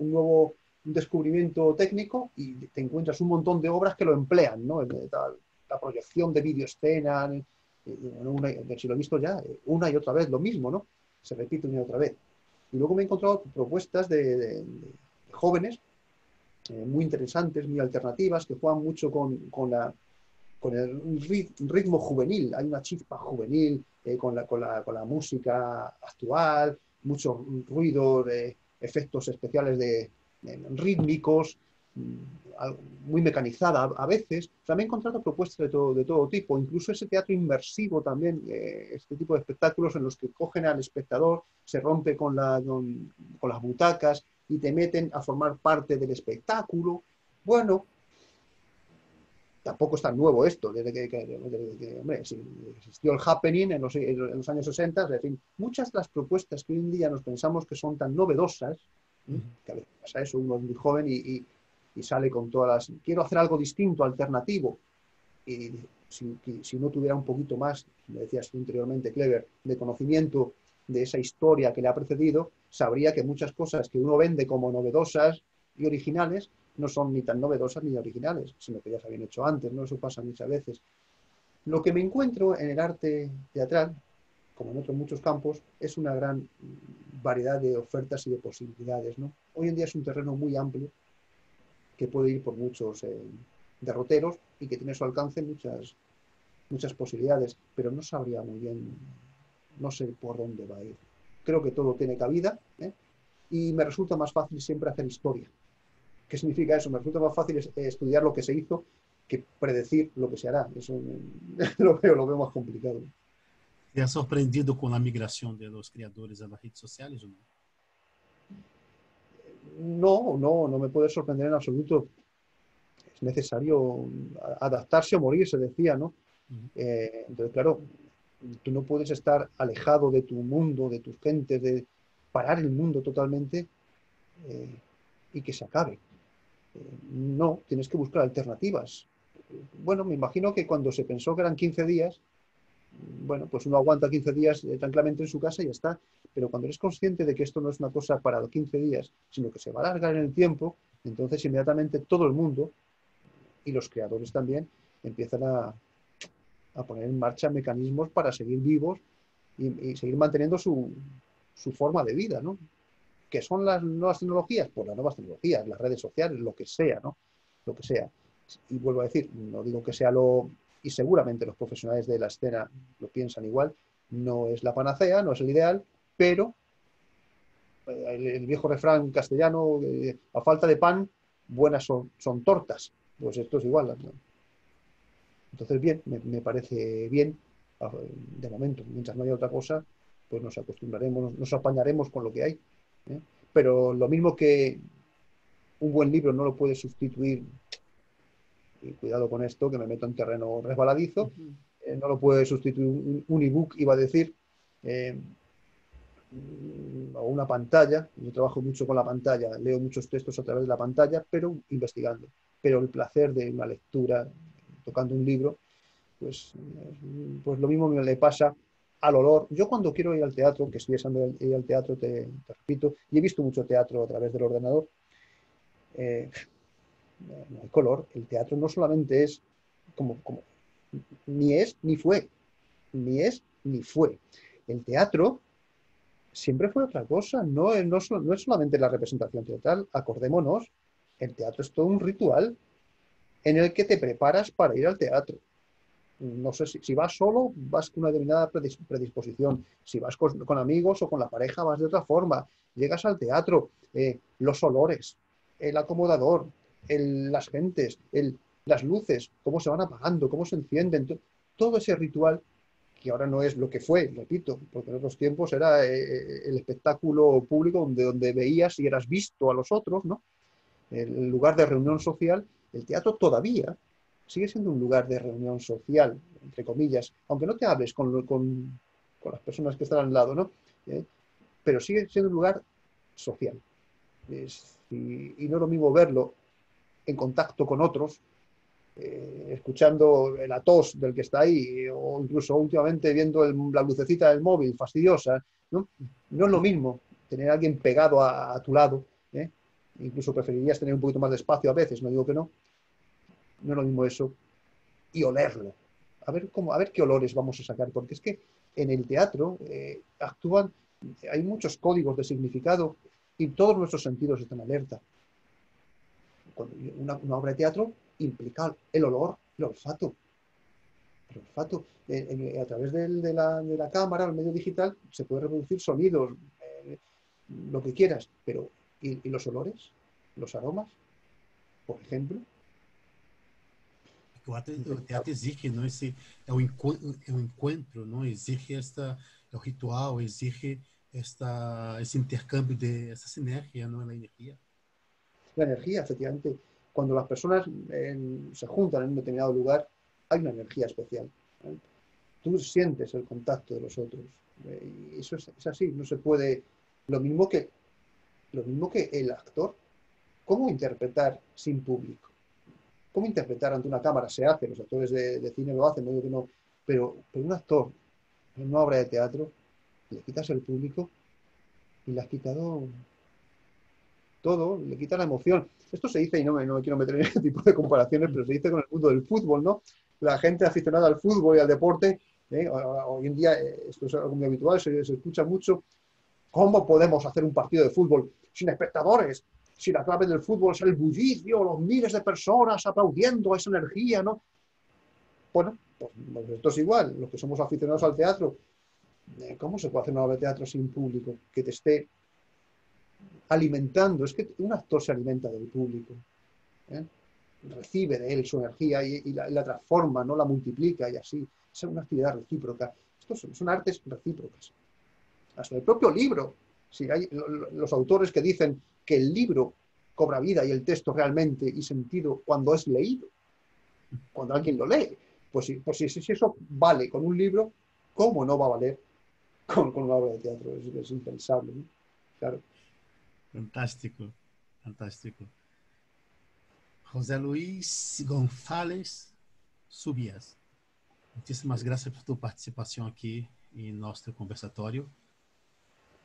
un descubrimiento técnico y te encuentras un montón de obras que lo emplean, ¿no? La proyección de videoescena, si lo he visto ya, una y otra vez lo mismo, ¿no? Se repite una y otra vez. Y luego me he encontrado propuestas de jóvenes muy interesantes, muy alternativas, que juegan mucho con el ritmo juvenil, hay una chispa juvenil con la música actual, muchos ruidos, efectos especiales rítmicos, muy mecanizada a veces. O sea, me he encontrado propuestas de todo tipo, incluso ese teatro inmersivo también, este tipo de espectáculos en los que cogen al espectador, se rompe con las butacas y te meten a formar parte del espectáculo. Bueno, tampoco es tan nuevo esto, desde que hombre, existió el happening en los años 60, es decir, muchas de las propuestas que hoy en día nos pensamos que son tan novedosas, que a veces pasa eso, uno es muy joven y sale con todas las, quiero hacer algo distinto, alternativo, y si no tuviera un poquito más, me decías tú anteriormente, Clever, de conocimiento de esa historia que le ha precedido, sabría que muchas cosas que uno vende como novedosas y originales no son ni tan novedosas ni originales, sino que ya se habían hecho antes, ¿no? Eso pasa muchas veces. Lo que me encuentro en el arte teatral, como en otros muchos campos, es una gran variedad de ofertas y de posibilidades, ¿no? Hoy en día es un terreno muy amplio que puede ir por muchos derroteros y que tiene a su alcance muchas posibilidades, pero no sabría muy bien, no sé por dónde va a ir. Creo que todo tiene cabida, y me resulta más fácil siempre hacer historia. ¿Qué significa eso? Me resulta más fácil estudiar lo que se hizo que predecir lo que se hará. Eso lo veo más complicado. ¿Te has sorprendido con la migración de los creadores a las redes sociales o no? No me puede sorprender en absoluto. Es necesario adaptarse o morir, se decía, ¿no? Entonces, claro, tú no puedes estar alejado de tu mundo, de tus gentes, de parar el mundo totalmente y que se acabe. No, tienes que buscar alternativas. Bueno, me imagino que cuando se pensó que eran 15 días, bueno, pues uno aguanta 15 días tranquilamente en su casa y ya está. Pero cuando eres consciente de que esto no es una cosa para los 15 días, sino que se va a alargar en el tiempo, entonces inmediatamente todo el mundo, y los creadores también, empiezan a poner en marcha mecanismos para seguir vivos y seguir manteniendo su forma de vida, ¿no? ¿Qué son las nuevas tecnologías? Pues las nuevas tecnologías, las redes sociales, lo que sea, ¿no? Lo que sea. Y vuelvo a decir, no digo que sea lo... Y seguramente los profesionales de la escena lo piensan igual, no es la panacea, no es el ideal, pero el viejo refrán castellano, a falta de pan, buenas son tortas. Pues esto es igual, ¿no? Entonces, bien, me parece bien, de momento, mientras no haya otra cosa, pues nos acostumbraremos, nos apañaremos con lo que hay. ¿Eh? Pero lo mismo que un buen libro no lo puede sustituir, y cuidado con esto, que me meto en terreno resbaladizo, no lo puede sustituir un ebook, iba a decir, eh, o una pantalla. Yo trabajo mucho con la pantalla, leo muchos textos a través de la pantalla, pero investigando. Pero el placer de una lectura, tocando un libro, pues, pues lo mismo me le pasa al olor. Yo cuando quiero ir al teatro, que estoy deseando ir al teatro, te repito, y he visto mucho teatro a través del ordenador, eh, no hay color. El teatro no solamente es como ni es ni fue, ni es ni fue. El teatro siempre fue otra cosa, no es solamente la representación teatral, acordémonos, el teatro es todo un ritual en el que te preparas para ir al teatro. No sé si vas solo, vas con una determinada predisposición. Si vas con amigos o con la pareja, vas de otra forma. Llegas al teatro, los olores, el acomodador, las gentes, las luces, cómo se van apagando, cómo se encienden. Todo ese ritual, que ahora no es lo que fue, repito, porque en otros tiempos era el espectáculo público donde veías y eras visto a los otros, ¿no? El lugar de reunión social. El teatro todavía sigue siendo un lugar de reunión social, entre comillas, aunque no te hables con las personas que están al lado, ¿no? Pero sigue siendo un lugar social. Y no es lo mismo verlo en contacto con otros, escuchando la tos del que está ahí, o incluso últimamente viendo la lucecita del móvil fastidiosa, ¿no? No es lo mismo tener a alguien pegado a tu lado, ¿eh? Incluso preferirías tener un poquito más de espacio a veces, no digo que no, no es lo mismo eso, y olerlo. A ver qué olores vamos a sacar, porque es que en el teatro actúan, hay muchos códigos de significado y todos nuestros sentidos están alerta. Cuando una obra de teatro implica el olor, el olfato. El olfato. A través de la cámara, el medio digital, se puede reproducir sonidos, lo que quieras, pero ¿y los olores? ¿Los aromas? Por ejemplo. O teatro exige, não, esse é o encontro, não exige esta é o ritual, exige esse intercâmbio de essa sinergia, não, a energia. La energía, efectivamente, cuando las personas se juntan en un determinado lugar, hay una energía especial. ¿Eh? Tú sientes el contacto de los otros. Y eso es así, no se puede. Lo mismo que, lo mismo que el actor. ¿Cómo interpretar sin público? ¿Cómo interpretar ante una cámara? Se hace, los actores de cine lo hacen, no digo que no, pero un actor en una obra de teatro, le quitas el público y le has quitado todo, le quita la emoción. Esto se dice, y no me quiero meter en este tipo de comparaciones, pero se dice con el mundo del fútbol, ¿no? La gente aficionada al fútbol y al deporte, hoy en día, esto es algo muy habitual, se escucha mucho. ¿Cómo podemos hacer un partido de fútbol sin espectadores? Si la clave del fútbol es el bullicio, los miles de personas aplaudiendo esa energía, ¿no? Bueno, pues esto es igual, los que somos aficionados al teatro, ¿cómo se puede hacer una obra de teatro sin público que te esté alimentando? Es que un actor se alimenta del público, ¿eh? Recibe de él su energía y la transforma, no la multiplica y así. Es una actividad recíproca. Estos son artes recíprocas. Hasta el propio libro. Si hay los autores que dicen que el libro cobra vida y el texto realmente y sentido cuando es leído, cuando alguien lo lee. Pues si eso vale con un libro, ¿cómo no va a valer con una obra de teatro? Es impensable, ¿no? Claro. Fantástico, fantástico. José Luis González Subias. Muchísimas gracias por tu participación aquí en nuestro conversatório.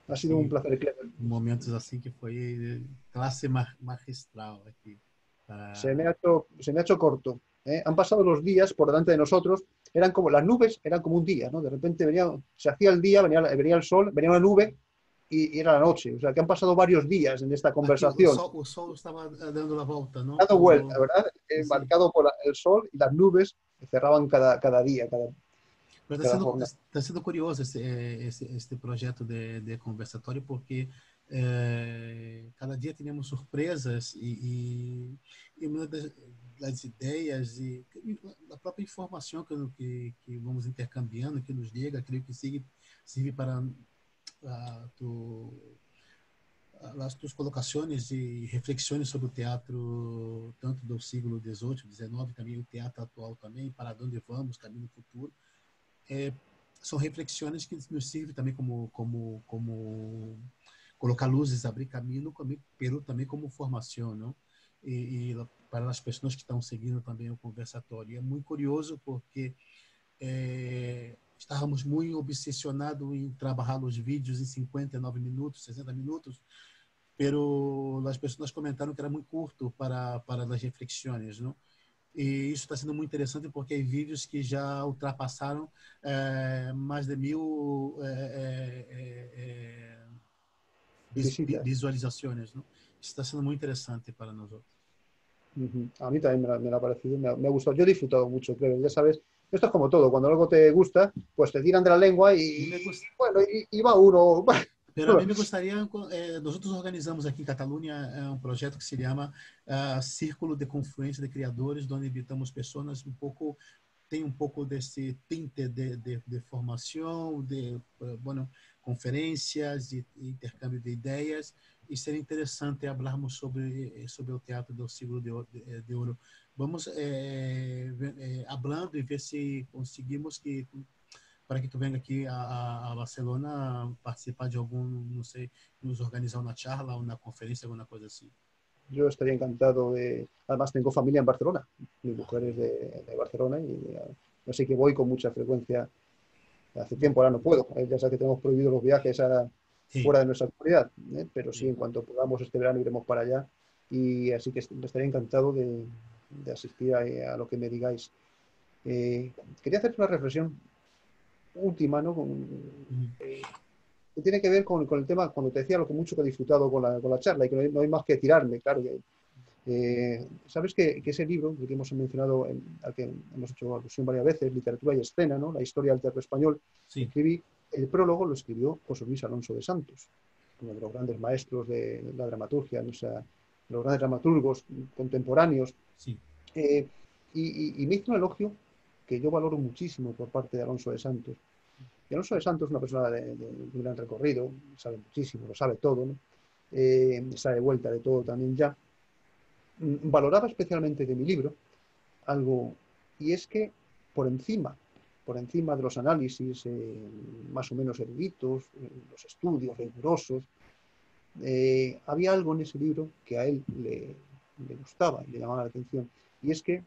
Ha sido un Aquí, placer, Cleber. momentos assim que foi clase magistral aqui. Para... Se me ha hecho corto. ¿Eh? Han pasado los días por delante de nosotros, eran como las nubes, eran como un día, ¿no? De repente venía, se hacía el día, venía el sol, venía una nube y era la noche. O sea, que han pasado varios días en esta Aqui conversación. o sol estava dando a volta, não? Dando vuelta, Por... ¿verdad? Sim. Marcado por el sol y las nubes que cerraban cada día, Mas cada jornada. está sendo curioso este projeto de conversatório, porque cada dia temos surpresas e uma das ideias e a própria informação que vamos intercambiando, que nos liga, creio que sirve para as tuas colocações e reflexões sobre o teatro, tanto do século XVIII, XIX, também o teatro atual também, para onde vamos, caminho no futuro. São reflexões que nos servem também como colocar luzes, abrir caminho, pero também como formação, não? E para as pessoas que estão seguindo também o conversatório. E é muito curioso porque estávamos muito obsessionados em trabalhar os vídeos em 59 minutos, 60 minutos, pero as pessoas comentaram que era muito curto para as reflexões, não? E isso está sendo muito interessante porque há vídeos que já ultrapassaram mais de 1000 Visitas. visualizações, ¿no? Está sendo muito interessante para nós. A mí también me lo ha parecido, me ha gustado. Yo he disfrutado mucho, creo. Ya sabes, esto es como todo. Cuando algo te gusta, pues te tiran de la lengua bueno, y va uno. Pero a mim me gostaria, nós organizamos aqui em Catalunha um projeto que se chama Círculo de Confluência de Criadores, onde invitamos pessoas tem um pouco desse tinte de formação, bueno, conferências e intercâmbio de ideias, e seria interessante falarmos sobre o teatro do século de ouro. Vamos falando e ver se conseguimos para que tu venha aqui a Barcelona participar de algum, não sei, nos organizar uma charla, uma conferência, alguma coisa assim. Yo estaría encantado de... Además, tengo familia en Barcelona. Mi mujer es de Barcelona y así que voy con mucha frecuencia. Hace tiempo ahora no puedo. Ya sabes que tenemos prohibido los viajes fuera de nuestra comunidad. Pero sí, en cuanto podamos este verano iremos para allá. Y así que estaría encantado de asistir a lo que me digáis. Quería hacer una reflexión última, ¿no? Que tiene que ver con el tema, cuando te decía lo que mucho que he disfrutado con la charla y que no hay más que tirarme, claro. Sabes que ese libro, el que hemos mencionado, al que hemos hecho alusión varias veces, Literatura y Escena, ¿no? La historia del teatro español, sí. El prólogo lo escribió José Luis Alonso de Santos, uno de los grandes maestros de la dramaturgia, o sea, los grandes dramaturgos contemporáneos. Sí. Y me hizo un elogio que yo valoro muchísimo por parte de Alonso de Santos. Y Alonso de Santos es una persona de un gran recorrido, sabe muchísimo, lo sabe todo, ¿no? Está de vuelta de todo también ya. Valoraba especialmente de mi libro algo, y es que por encima de los análisis más o menos eruditos, los estudios rigurosos, había algo en ese libro que a él le gustaba y le llamaba la atención, y es que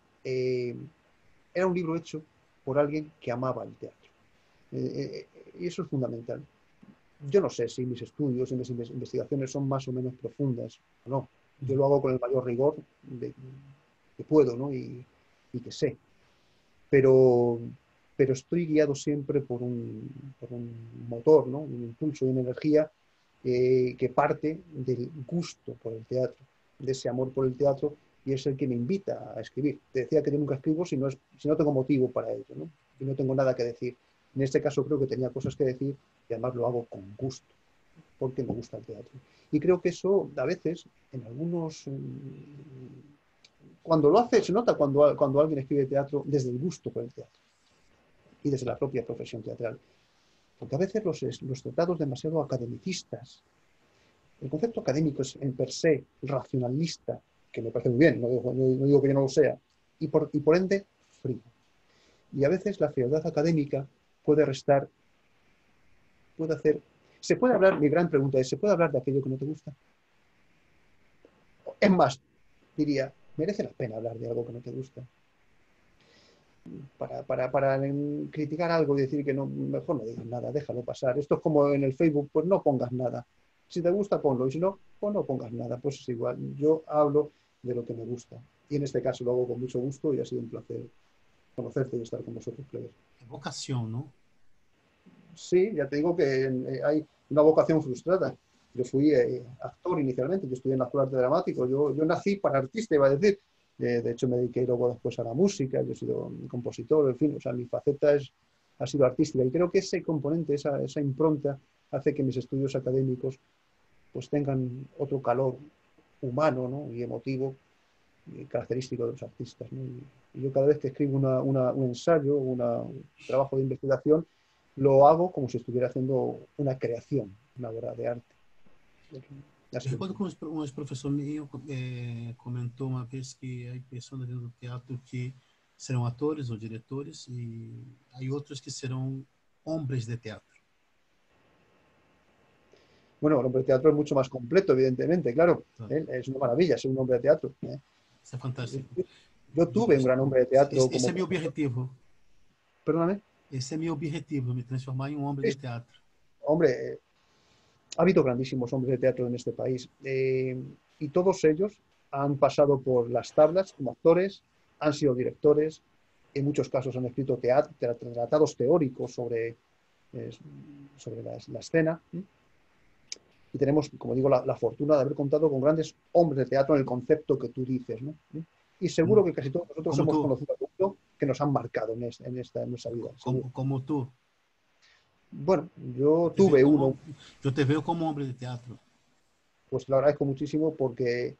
era un libro hecho por alguien que amaba el teatro. Y eso es fundamental. Yo no sé si mis estudios y mis investigaciones son más o menos profundas o no. Yo lo hago con el mayor rigor que puedo, ¿no? y que sé. Pero estoy guiado siempre por un motor, ¿no? Un impulso y una energía que parte del gusto por el teatro, de ese amor por el teatro, y es el que me invita a escribir. Te decía que yo nunca escribo si no tengo motivo para ello, ¿no? Y no tengo nada que decir. En este caso creo que tenía cosas que decir y además lo hago con gusto, porque me gusta el teatro. Y creo que eso a veces, en algunos... Cuando lo hace, se nota cuando alguien escribe teatro desde el gusto por el teatro y desde la propia profesión teatral. Porque a veces los tratados demasiado academicistas, el concepto académico es en per se racionalista, que me parece muy bien, no digo que yo no lo sea, y por ende frío. Y a veces la frialdad académica puede restar, puede hacer... ¿Se puede hablar? Mi gran pregunta es, ¿se puede hablar de aquello que no te gusta? Es más, diría, merece la pena hablar de algo que no te gusta. Para criticar algo y decir que no, mejor no digas nada, déjalo pasar. Esto es como en el Facebook, pues no pongas nada. Si te gusta, ponlo, y si no, pues no pongas nada. Pues es igual. Yo hablo de lo que me gusta. Y en este caso lo hago con mucho gusto y ha sido un placer conocerte y estar con vosotros, Clever. Vocación, ¿no? Sí, ya te digo que hay una vocación frustrada. Yo fui actor inicialmente, yo estudié en la Escuela de Arte Dramático, yo nací para artista, iba a decir. De hecho, me dediqué luego después a la música, yo he sido compositor, en fin, o sea, mi faceta ha sido artística. Y creo que ese componente, esa impronta, hace que mis estudios académicos pues tengan otro calor humano, ¿no? Y emotivo y característico de los artistas, ¿no? Y yo cada vez que escribo un ensayo, un trabajo de investigación, lo hago como si estuviera haciendo una creación, una obra de arte. Eu recordo que um ex-professor meu comentou uma vez que há pessoas dentro do teatro que serão atores ou diretores e há outros que serão hombres de teatro. Bueno, el hombre de teatro es mucho más completo, evidentemente, claro. Es una maravilla ser un hombre de teatro. Isso é fantástico. Yo tuve un gran hombre de teatro esse como... é meu objetivo. Perdóname. Esse é meu objetivo, me transformar em um homem de teatro. Hombre, ha habido grandísimos hombres de teatro en este país y todos ellos han pasado por las tablas como actores, han sido directores, en muchos casos han escrito tratados teóricos sobre la escena. Y tenemos, como digo, la fortuna de haber contado con grandes hombres de teatro en el concepto que tú dices, ¿no? Y seguro que casi todos nosotros hemos conocido a alguno que nos han marcado en nuestra vida. Como tú. Bueno, yo tuve uno. Yo te veo como hombre de teatro. Pues te lo agradezco muchísimo porque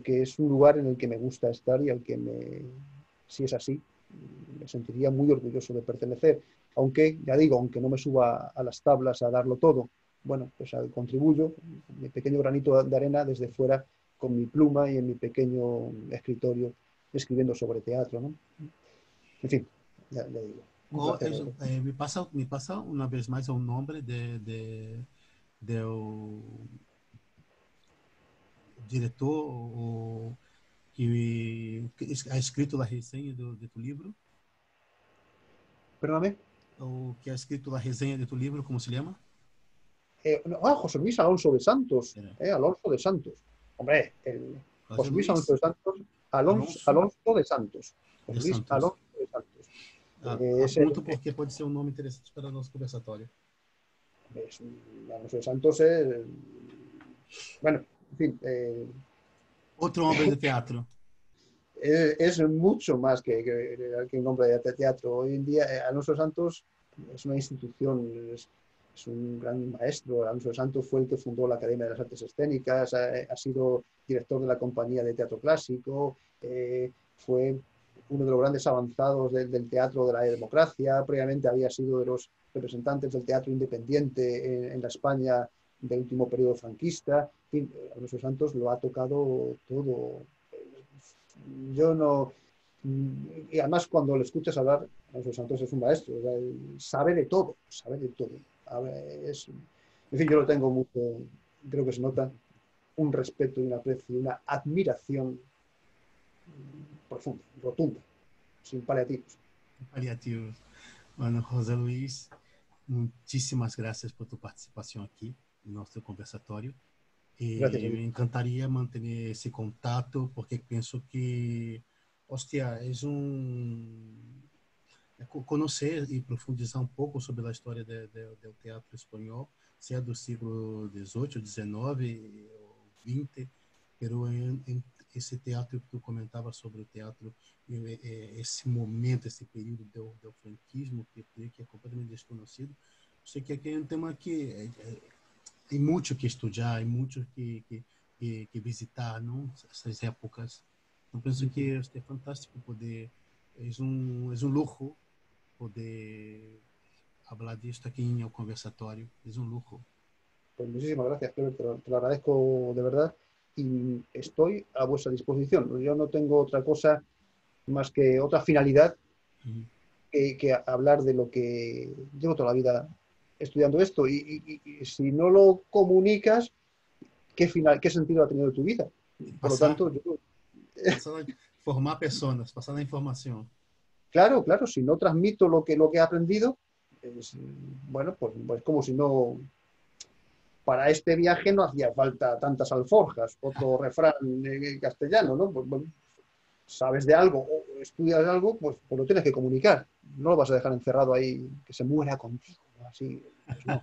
es un lugar en el que me gusta estar y al que si es así, me sentiría muy orgulloso de pertenecer. Aunque, ya digo, aunque no me suba a las tablas a darlo todo, bueno, pues contribuyo mi pequeño granito de arena desde fuera con mi pluma y en mi pequeño escritorio escribiendo sobre teatro, ¿no? En fin, ya digo. Me pasa una vez más el nombre del diretor que ha escrito la reseña de tu libro. Perdóname. O que ha escrito la reseña de tu libro, ¿cómo se llama? José Luis Alonso de Santos. Alonso de Santos. Hombre, José Luis Alonso de Santos. Alonso de Santos. José Luis Alonso de Santos. Apunto porque pode ser um nome interessante para o nosso conversatório. Alonso de Santos es... Bueno, en fin... Otro hombre de teatro. Es mucho más que un hombre de teatro. Hoy en día, Alonso de Santos es una institución, es un gran maestro. Alonso de Santos fue el que fundó la Academia de las Artes Escénicas, ha sido director de la Compañía de Teatro Clásico, fue uno de los grandes avanzados del teatro de la democracia, previamente había sido de los representantes del teatro independiente en la España del último periodo franquista. En fin, Alonso de Santos lo ha tocado todo. Yo no... Y además cuando le escuchas hablar, Alonso Santos es un maestro, o sea, sabe de todo, sabe de todo. En fin, yo lo tengo mucho, creo que se nota un respeto y un aprecio y una admiración profunda, rotunda, sin paliativos. Paliativos. Bueno, José Luis, muchísimas gracias por tu participación aquí en nuestro conversatório. Me encantaria manter esse contato, porque penso que, hostia, conhecer e profundizar um pouco sobre a história do teatro espanhol, seja do século XVIII, XIX ou XX, pero esse teatro que tu comentava sobre o teatro, esse momento, esse período do franquismo, que é completamente desconhecido, sei que aqui é um tema que tem muito que estudar, tem muito que visitar, não? Essas épocas. Então penso que é fantástico poder, é um luxo poder falar disto aqui em el conversatório, é um luxo. Pues muchísimas gracias, Cleber, te lo agradezco de verdad y estoy a vuestra disposición. Yo no tengo otra cosa más que otra finalidad que hablar de lo que llevo toda la vida estudiando esto y si no lo comunicas, ¿qué sentido ha tenido tu vida? Por lo Pasar, tanto, pasar a formar personas, pasar la información. claro, claro, si no transmito lo que he aprendido, es, bueno, pues como si no, para este viaje no hacía falta tantas alforjas, otro refrán castellano, ¿no? Pues, bueno, sabes de algo o estudias algo, pues lo tienes que comunicar. No lo vas a dejar encerrado ahí, que se muera contigo, ¿no? Así, pues no.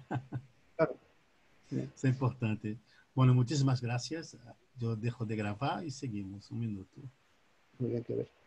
Claro, no, Es importante. Bueno, muchísimas gracias. Yo dejo de grabar y seguimos. Un minuto. muy bien que ver.